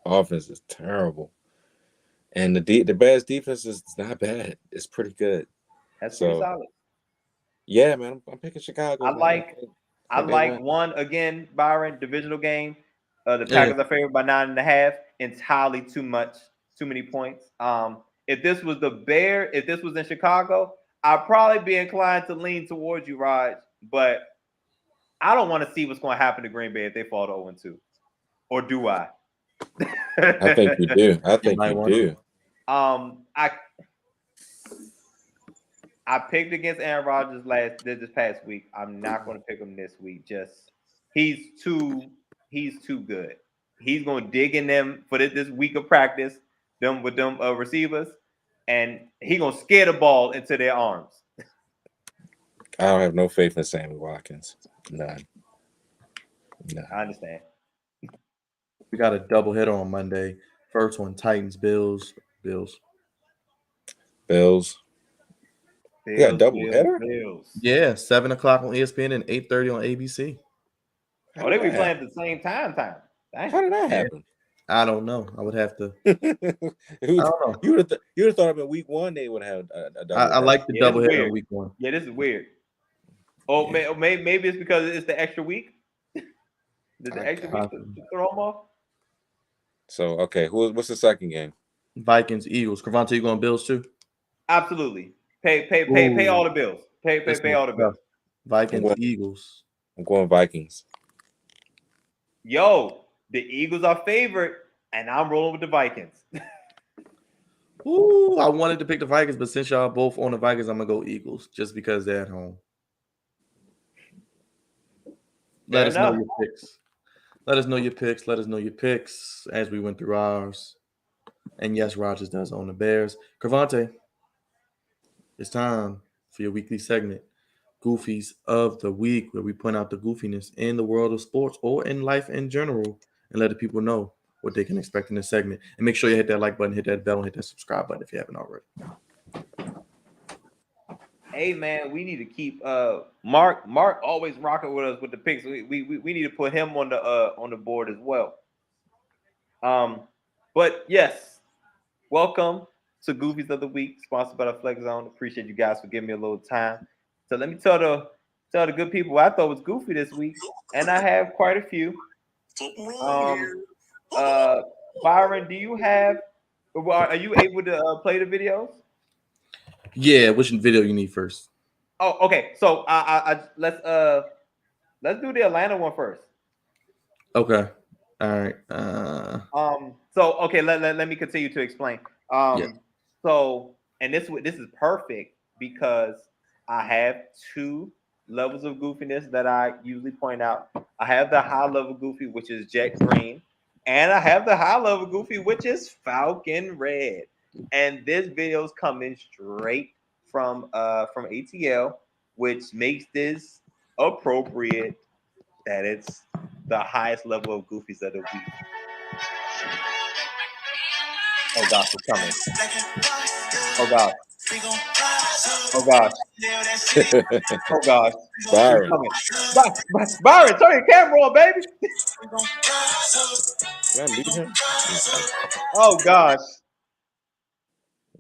offense is terrible, and the Bears defense is not bad. It's pretty good. That's pretty solid. Yeah, man, I'm picking Chicago. I like one again, Byron, divisional game. The Packers are favored by 9.5. Entirely too many points. If this was if this was in Chicago, I'd probably be inclined to lean towards you, Raj. But I don't want to see what's going to happen to Green Bay if they fall to 0-2. Or do I? I think you do. I think you do. I picked against Aaron Rodgers this past week. I'm not going to pick him this week. He's too good. He's going to dig in them for this week of practice, with them receivers, and he gonna scare the ball into their arms. I don't have no faith in Sammy Watkins. None. I understand. We got a double hitter on Monday. First one, Titans, Bills. Bills. Bills, You got a double Bills, header? Bills. Yeah, 7 o'clock on ESPN and 8:30 on ABC. Oh, they be playing at the same time. Dang. How did that happen? I don't know. I would have to. you I don't know. would have thought in week 1 they would have a double. I like the Yeah, double this is hitter in weird. week 1. Yeah, this is weird. Oh, maybe it's because it's the extra week. The extra week to throw them off. So okay, what's the second game? Vikings, Eagles. Crevonte, you going Bills too? Absolutely. Pay all the bills. Pay all the bills. Vikings, Eagles. I'm going Vikings. Yo, the Eagles are favored, and I'm rolling with the Vikings. Ooh, I wanted to pick the Vikings, but since y'all both on the Vikings, I'm gonna go Eagles just because they're at home. Let us know your picks. Let us know your picks. Let us know your picks as we went through ours. And yes, Rogers does own the Bears. Crevonte, it's time for your weekly segment, Goofies of the Week, where we point out the goofiness in the world of sports or in life in general and let the people know what they can expect in this segment. And make sure you hit that like button, hit that bell, and hit that subscribe button if you haven't already. Hey man, we need to keep Mark always rocking with us with the picks. We need to put him on the board as well. But yes, welcome to Goofies of the Week, sponsored by the Flex Zone. Appreciate you guys for giving me a little time. So let me tell the good people what I thought was goofy this week, and I have quite a few. Byron, do you have? Are you able to play the videos? Yeah, which video you need first? Oh, okay. So let's do the Atlanta one first. Okay. All right. So okay, let me continue to explain. So and this is perfect because I have two levels of goofiness that I usually point out. I have the high level goofy, which is jet green, and I have the high level goofy, which is falcon red. And this video is coming straight from ATL, which makes this appropriate that it's the highest level of goofies of the week. Oh gosh, it's coming. Oh gosh. Oh gosh. Oh gosh. Byron. Byron, turn your camera on, baby. Can I mute him? Oh gosh.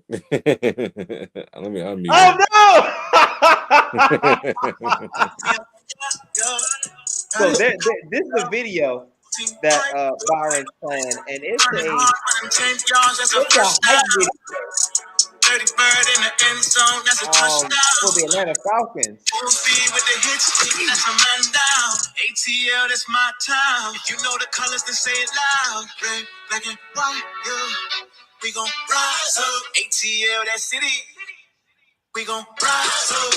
Let me unmute. Oh no! So this is a video that Byron's playing, and it's a hype video for the Atlanta Falcons. ATL, that's my time. If you know the colors, then say it loud. Red, black, and white, yeah. We gon' rise up. ATL, that city. We gon' rise up.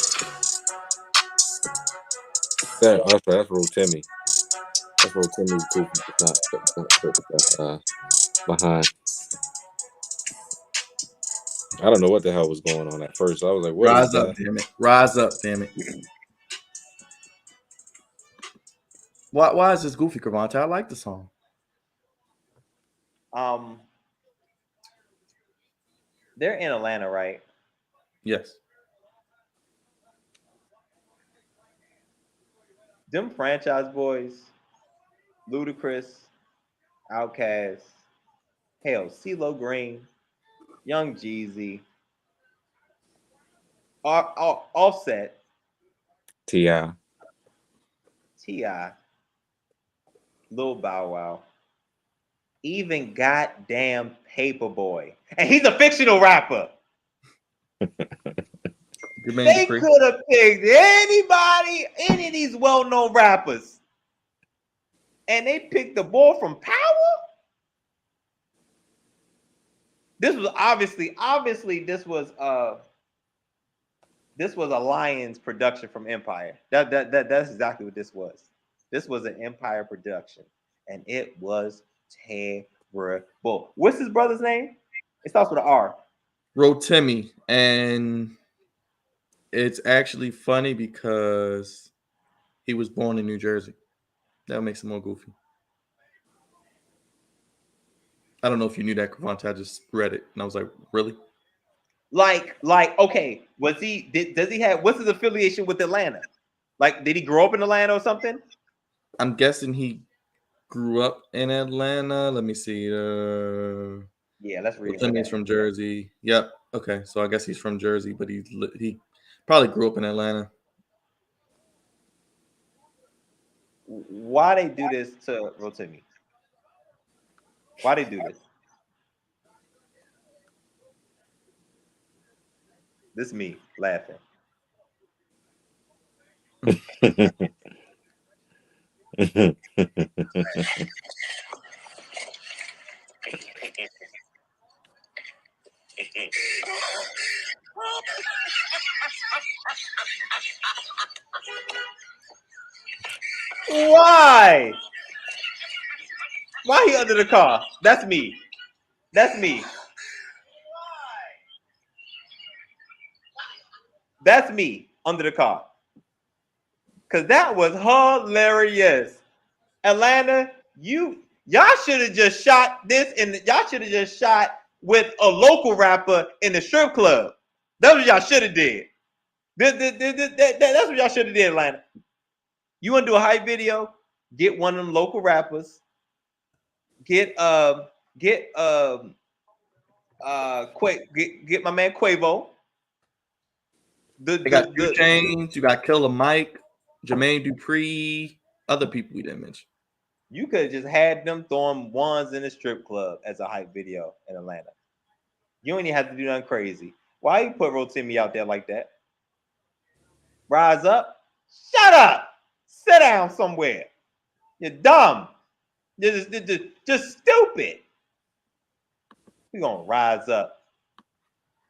That's Roll Timmy. That's Roll Timmy too. Behind. I don't know what the hell was going on at first. I was like, "What Rise is that?" up, damn it! Rise up, damn it! Why is this goofy, Crevonte? I like the song. They're in Atlanta, right? Yes. Them franchise boys, Ludacris, Outkast, hell, CeeLo Green, Young Jeezy, Offset, T.I. Lil Bow Wow, even goddamn Paperboy, and he's a fictional rapper. They could have picked anybody, any of these well-known rappers, and they picked the boy from Power. This was obviously this was a Lions production from Empire. That's exactly what this was. This was an Empire production, and it was terrible. What's his brother's name? It starts with an R. Rotimi, and it's actually funny because he was born in New Jersey. That makes him more goofy. I don't know if you knew that, Crevonte. I just read it, and I was like, really? Like, okay, was he? Does he have? What's his affiliation with Atlanta? Like, did he grow up in Atlanta or something? I'm guessing he grew up in Atlanta. Let me see. Yeah, let's read Rotimi is from Jersey. Yep. Okay, so I guess he's from Jersey, but he probably grew up in Atlanta. Why they do this to Rotimi? Why they do this? This is me laughing. Why? Why he under the car? That's me. That's me. That's me under the car. Cause that was hilarious. Atlanta, y'all should have just shot this, and y'all should have just shot with a local rapper in the strip club. That's what y'all should have did. That's what y'all should have did, Atlanta. You want to do a hype video? Get one of them local rappers. Get my man Quavo. They got 2 Chainz, you got Killer Mike, Jermaine Dupri, other people we didn't mention. You could have just had them throwing ones in the strip club as a hype video in Atlanta. You don't even have to do nothing crazy. Why you put Rotimi out there like that? Rise up. Shut up. Sit down somewhere. You're dumb. You're just stupid. We're going to rise up.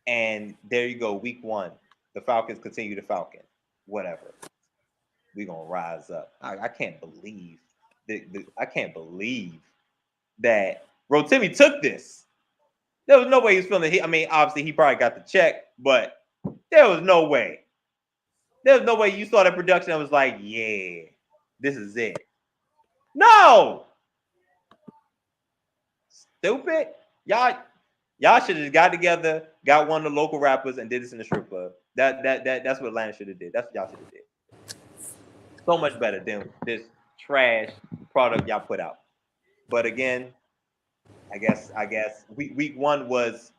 And there you go, week 1. The Falcons continue to falcon. Whatever. We're going to rise up. I can't believe I can't believe that Rotimi took this. There was no way he was feeling it. I mean, obviously, he probably got the check, but there was no way. There was no way you saw that production and was like, yeah, this is it. No! Stupid. Y'all should have got together, got one of the local rappers, and did this in the strip club. That's what Atlanta should have did. That's what y'all should have did. So much better than this trash product y'all put out. But again, I guess week 1 was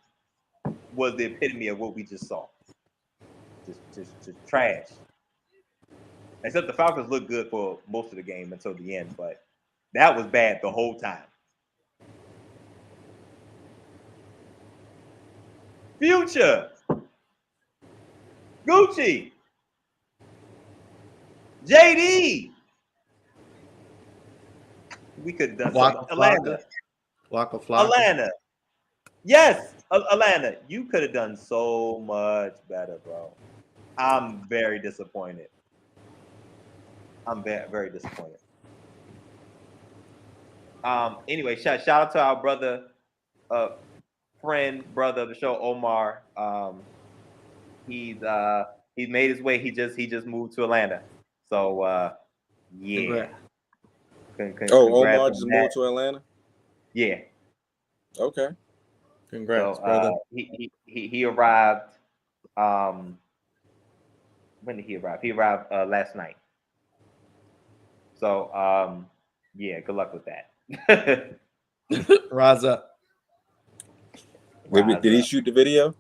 the epitome of what we just saw. Just trash. Except the Falcons looked good for most of the game until the end, but that was bad the whole time. Future, Gucci, JD. We could have done something. Atlanta. Atlanta. Yes, Atlanta. You could have done so much better, bro. I'm very disappointed. I'm very disappointed. Anyway, shout out to our brother, brother of the show, Omar. He's made his way. He just moved to Atlanta. So yeah. Omar just moved to Atlanta? Yeah. Okay. Congrats, brother. He arrived. When did he arrive? He arrived last night. So yeah, good luck with that. Rise up. Did he shoot the video?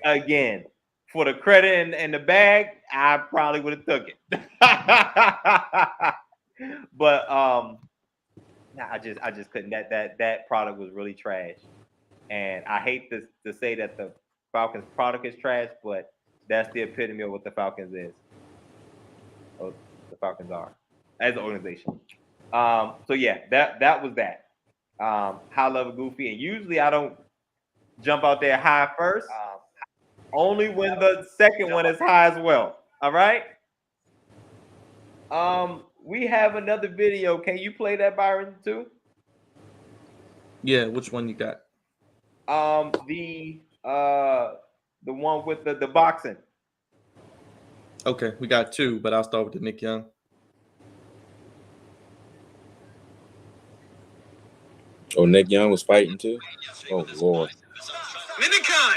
Again, for the credit and the bag, I probably would have took it. But I just couldn't. That product was really trash, and I hate to say that the Falcons product is trash, but that's the epitome of what the Falcons is. What the Falcons are as an organization. So yeah, that was that. High level goofy, and usually I don't jump out there high first. Only when the second one is high as well. All right. We have another video. Can you play that, Byron, too? Yeah, which one you got? The one with the boxing. Okay, we got two, but I'll start with the Nick Young. Oh, Nick Young was fighting too? Oh, Lord. Minicon!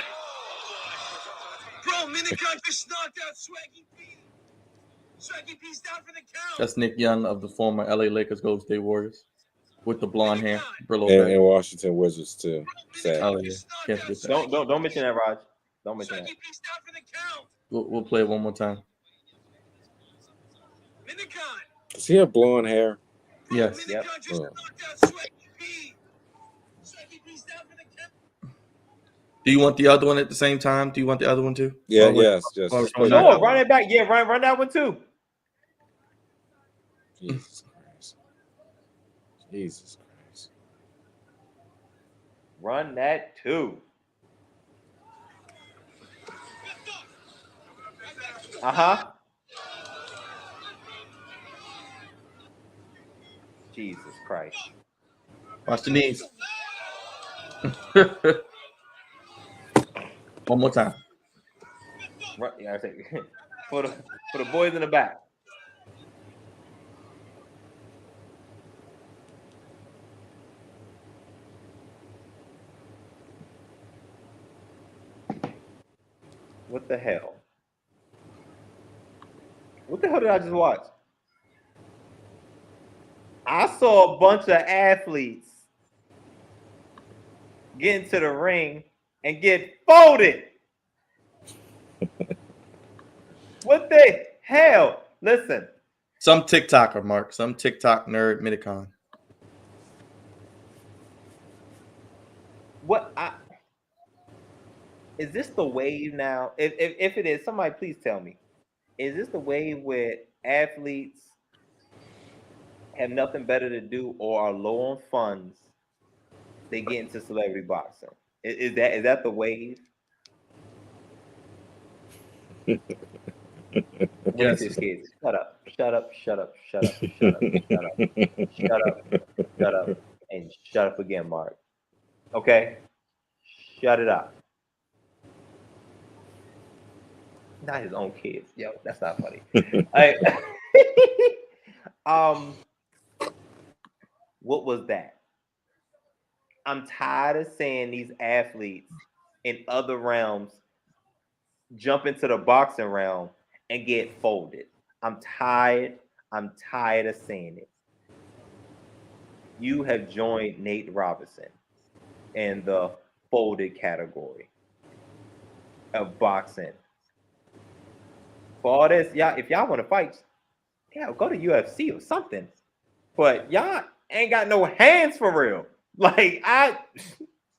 Bro, Minicon just knocked out Swaggy P. Swaggy P's down for the count. That's Nick Young of the former LA Lakers Golden State Warriors with the blonde hair, Brillo And back. Washington Wizards too. Sad. Oh yeah, can't forget that. Don't mention that, Raj. Don't mention that. Swaggy P's down for the count. We'll play it one more time. Minicon! Does he have blonde hair? Yes. Minicon Yep. just knocked out Swaggy P. Swaggy P's down for the count. Do you want the other one at the same time? Do you want the other one too? Yeah, Or what- yes. Just or- put no, it Sure, out. run it back. Yeah, run that one too. Jesus Christ. Jesus Christ. Run that too. Uh-huh. Jesus Christ. Watch the knees. One more time. Run, yeah, I say for the boys in the back. What the hell? What the hell did I just watch? I saw a bunch of athletes get into the ring and get folded. What the hell? Listen, Some TikToker, Mark. Some TikTok nerd, Minicon. is this the wave now? If it is, somebody please tell me. Is this the wave where athletes have nothing better to do or are low on funds? They get into celebrity boxing. Is that the wave? Yes. Yes. Kids. Shut up. Shut up. Shut up. Shut up. Shut up. Shut up. Shut up. Shut up. And shut up again, Mark. Okay? Shut it up. Not his own kids. Yo, that's not funny. What was that? I'm tired of seeing these athletes in other realms jump into the boxing realm and get folded. I'm tired of seeing it. You have joined Nate Robinson in the folded category of boxing. For all this, y'all, if y'all want to fight, yeah, go to UFC or something. But y'all ain't got no hands for real. Like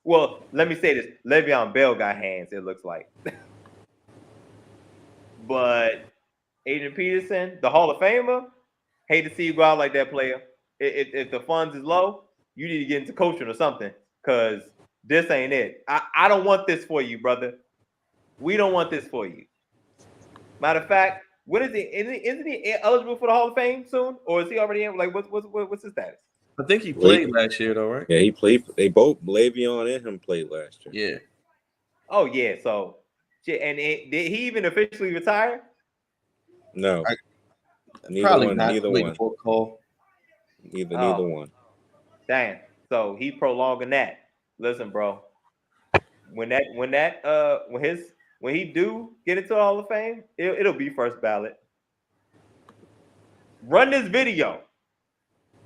well, let me say this: Le'Veon Bell got hands. It looks like, but Adrian Peterson, the Hall of Famer, hate to see you go out like that, player. If the funds is low, you need to get into coaching or something, because this ain't it. I don't want this for you, brother. We don't want this for you. Matter of fact, what is it? Isn't he eligible for the Hall of Fame soon, or is he already in? Like, what's his status? I think he played last year, though, right? Yeah, he played. They both, Le'Veon and him, played last year. Yeah. Oh yeah. So, and did he even officially retire? No, Probably not. Neither Waiting one. for a call. Neither one. Damn. So he prolonging that. Listen, bro. When he do get into the Hall of Fame, it'll be first ballot. Run this video,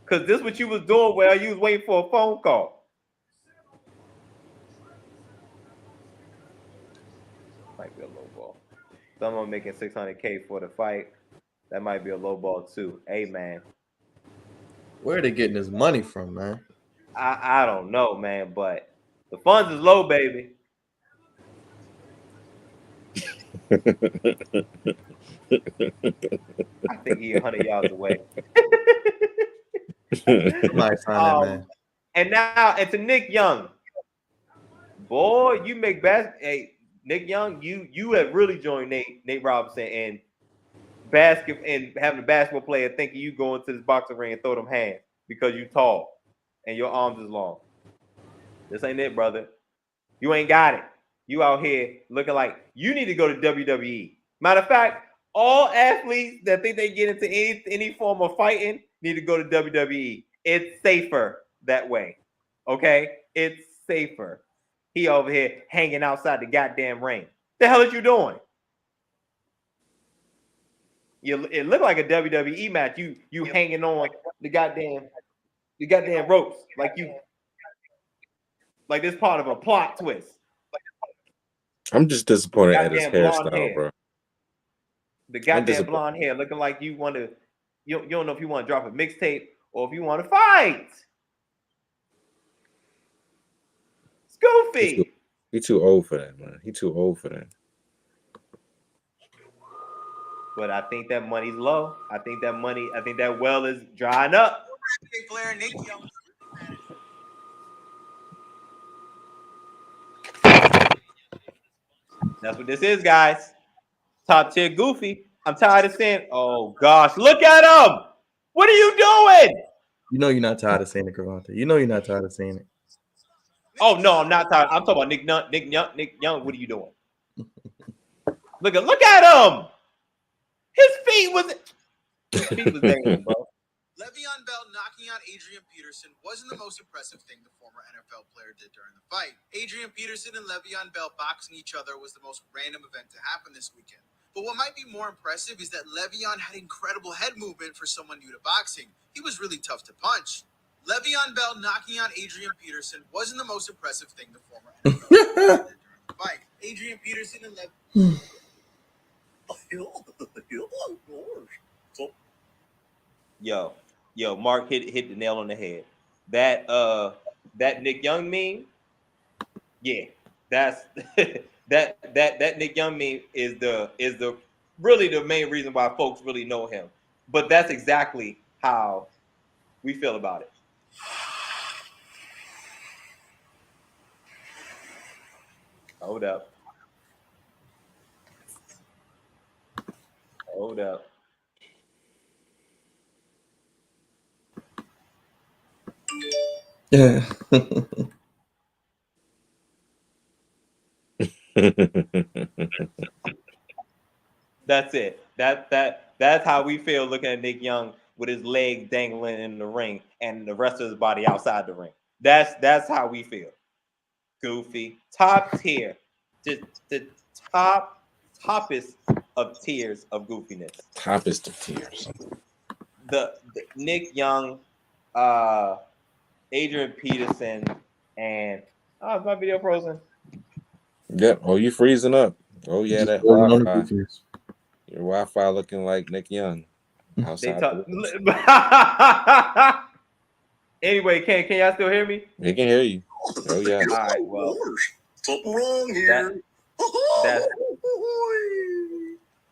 cause this what you was doing while you was waiting for a phone call. Might be a low ball. Someone making $600K for the fight. That might be a low ball too. Hey man. Where are they getting this money from, man? I don't know, man, but the funds is low, baby. I think he's 100 yards away. Somebody sign that man. And to Nick Young, boy, you make Hey, Nick Young, you have really joined Nate Robinson and having a basketball player thinking you go into this boxing ring and throw them hands because you tall and your arms is long. This ain't it, brother. You ain't got it. You out here looking like you need to go to WWE. Matter of fact, all athletes that think they get into any form of fighting need to go to WWE. It's safer that way. Okay? It's safer. He over here hanging outside the goddamn ring. The hell is you doing? It looked like a WWE match. You hanging on the goddamn ropes like this part of a plot twist. I'm just disappointed at his Goddamn blonde hairstyle, hair. bro. The goddamn blonde hair looking like you want to. You don't know if you want to drop a mixtape or if you want to fight. It's goofy. He too old for that, man. He too old for that. But I think that money's low. I think that well is drying up. That's what this is, guys. Top tier goofy. I'm tired of saying, oh gosh, look at him. What are you doing? You know you're not tired of saying it, Crevonte. You know you're not tired of saying it. Oh no, I'm not tired. I'm talking about Nick Young. What are you doing? Look at him. His feet was dangling, bro. Le'Veon Bell knocking out Adrian Peterson wasn't the most impressive thing the former NFL player did during the fight. Adrian Peterson and Le'Veon Bell boxing each other was the most random event to happen this weekend. But what might be more impressive is that Le'Veon had incredible head movement for someone new to boxing. He was really tough to punch. Le'Veon Bell knocking out Adrian Peterson wasn't the most impressive thing the former NFL player did during the fight. Adrian Peterson and Le'Veon... Yo, Mark hit the nail on the head. That Nick Young meme, yeah, that's that Nick Young meme is the really the main reason why folks really know him. But that's exactly how we feel about it. Hold up. Yeah. That's it. That's how we feel looking at Nick Young with his legs dangling in the ring and the rest of his body outside the ring. That's how we feel. Goofy. Top tier. Just the toppest of tiers of goofiness. Toppest of tiers. The Nick Young, Adrian Peterson, and is my video frozen? Yep. Oh, you freezing up. Oh yeah, that Wi-Fi. Your Wi-Fi looking like Nick Young. Anyway, can y'all still hear me? He can hear you. Oh yeah. All right. Well, something wrong here.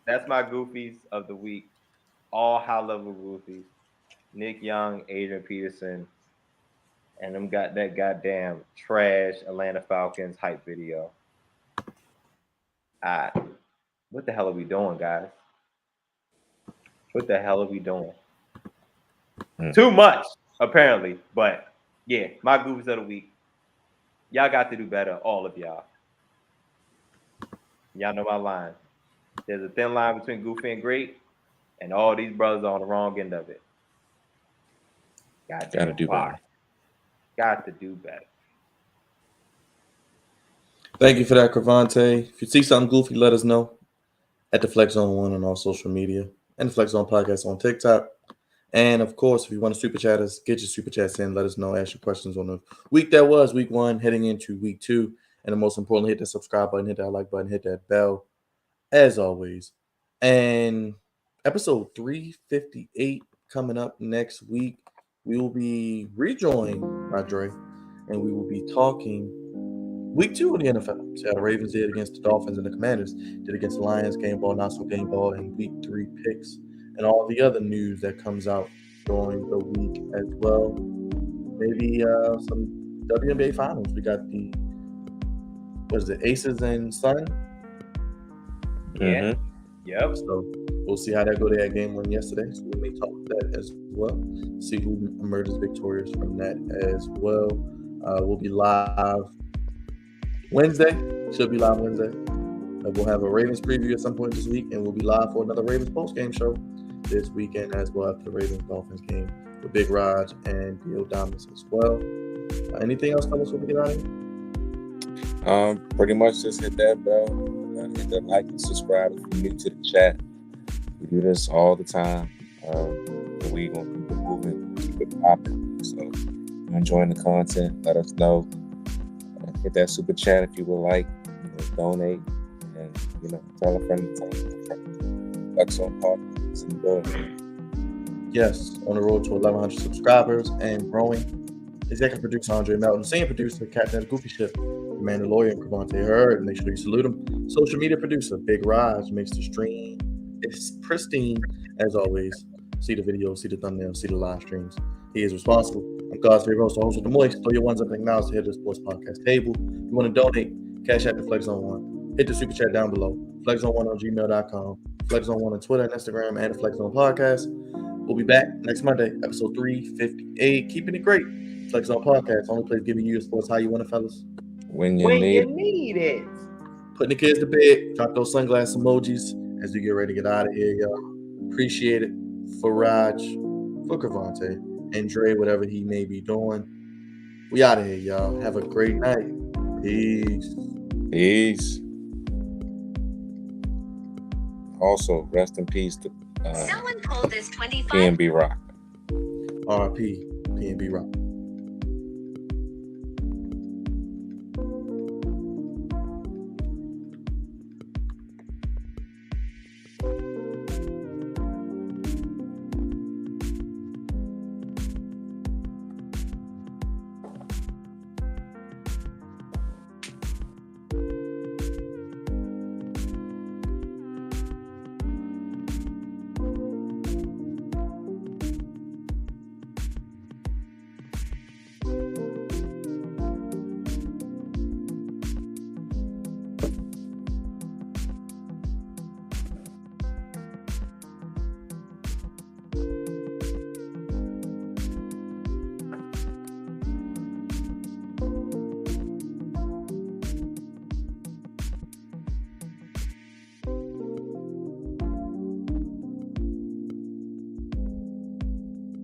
That's my goofies of the week. All high level goofies. Nick Young, Adrian Peterson, and them got that goddamn trash Atlanta Falcons hype video. What the hell are we doing, guys? What the hell are we doing? Too much, apparently. But yeah, my goofies of the week. Y'all got to do better, all of y'all. Y'all know my line. There's a thin line between goofy and great, and all these brothers are on the wrong end of it. Gotta do better. Got to do better. Thank you for that, Crevonte. If you see something goofy, let us know at the Flex Zone 1 on all social media and the Flex Zone Podcast on TikTok. And of course, if you want to super chat us, get your super chats in. Let us know. Ask your questions on the week that was, week 1, heading into week 2. And the most important, hit that subscribe button, hit that like button, hit that bell, as always. And episode 358 coming up next week. We will be rejoining Rodre, and we will be talking week 2 of the NFL. See how the Ravens did against the Dolphins and the Commanders, did against the Lions, game ball, not so game ball, and week 3 picks, and all the other news that comes out during the week as well. Maybe some WNBA finals. We got the Aces and Sun? Yeah. Yep. So we'll see how that go. They had game 1 yesterday, so we may talk about that as well. See who emerges victorious from that as well. We'll be live Wednesday. Should be live Wednesday. We'll have a Ravens preview at some point this week, and we'll be live for another Ravens post-game show this weekend as well after the Ravens-Dolphins game with Big Raj and Bill Dominus as well. Anything else, fellas, before we get out of here? Pretty much just hit that bell, hit that like and subscribe if you're new to the chat. We do this all the time. We gonna keep it moving, keep it popping. So if you're enjoying the content, let us know. Hit that super chat if you would like. Donate and tell a friend to tell a friend. Flex on Podcast in the building. Yes, on the road to 1,100 subscribers and growing. Executive producer Andre Melton, senior producer Captain Goofy Ship, Amanda Lawyer and Crevonte Hurd. Make sure you salute him. Social media producer Big Raj makes the stream. It's pristine as always. See the videos, see the thumbnails, see the live streams. He is responsible. I'm God's favorite host, the host of the Moist. Throw your ones up and now to hit the Sports Podcast table. If you want to donate, cash out to FlexZone1. Hit the super chat down below. FlexZone1 on gmail.com. FlexZone1 on Twitter and Instagram and the FlexZone Podcast. We'll be back next Monday, episode 358. Keeping it great. FlexZone Podcast, only place giving you your sports how you want it, fellas. When you need it. Putting the kids to bed. Drop those sunglass emojis as we get ready to get out of here, y'all. Appreciate it. For Raj, for Crevonte, and Dre, whatever he may be doing. We out of here, y'all. Have a great night. Peace. Peace. Also, rest in peace to Someone pulled this 25. PNB Rock. RIP, PNB Rock.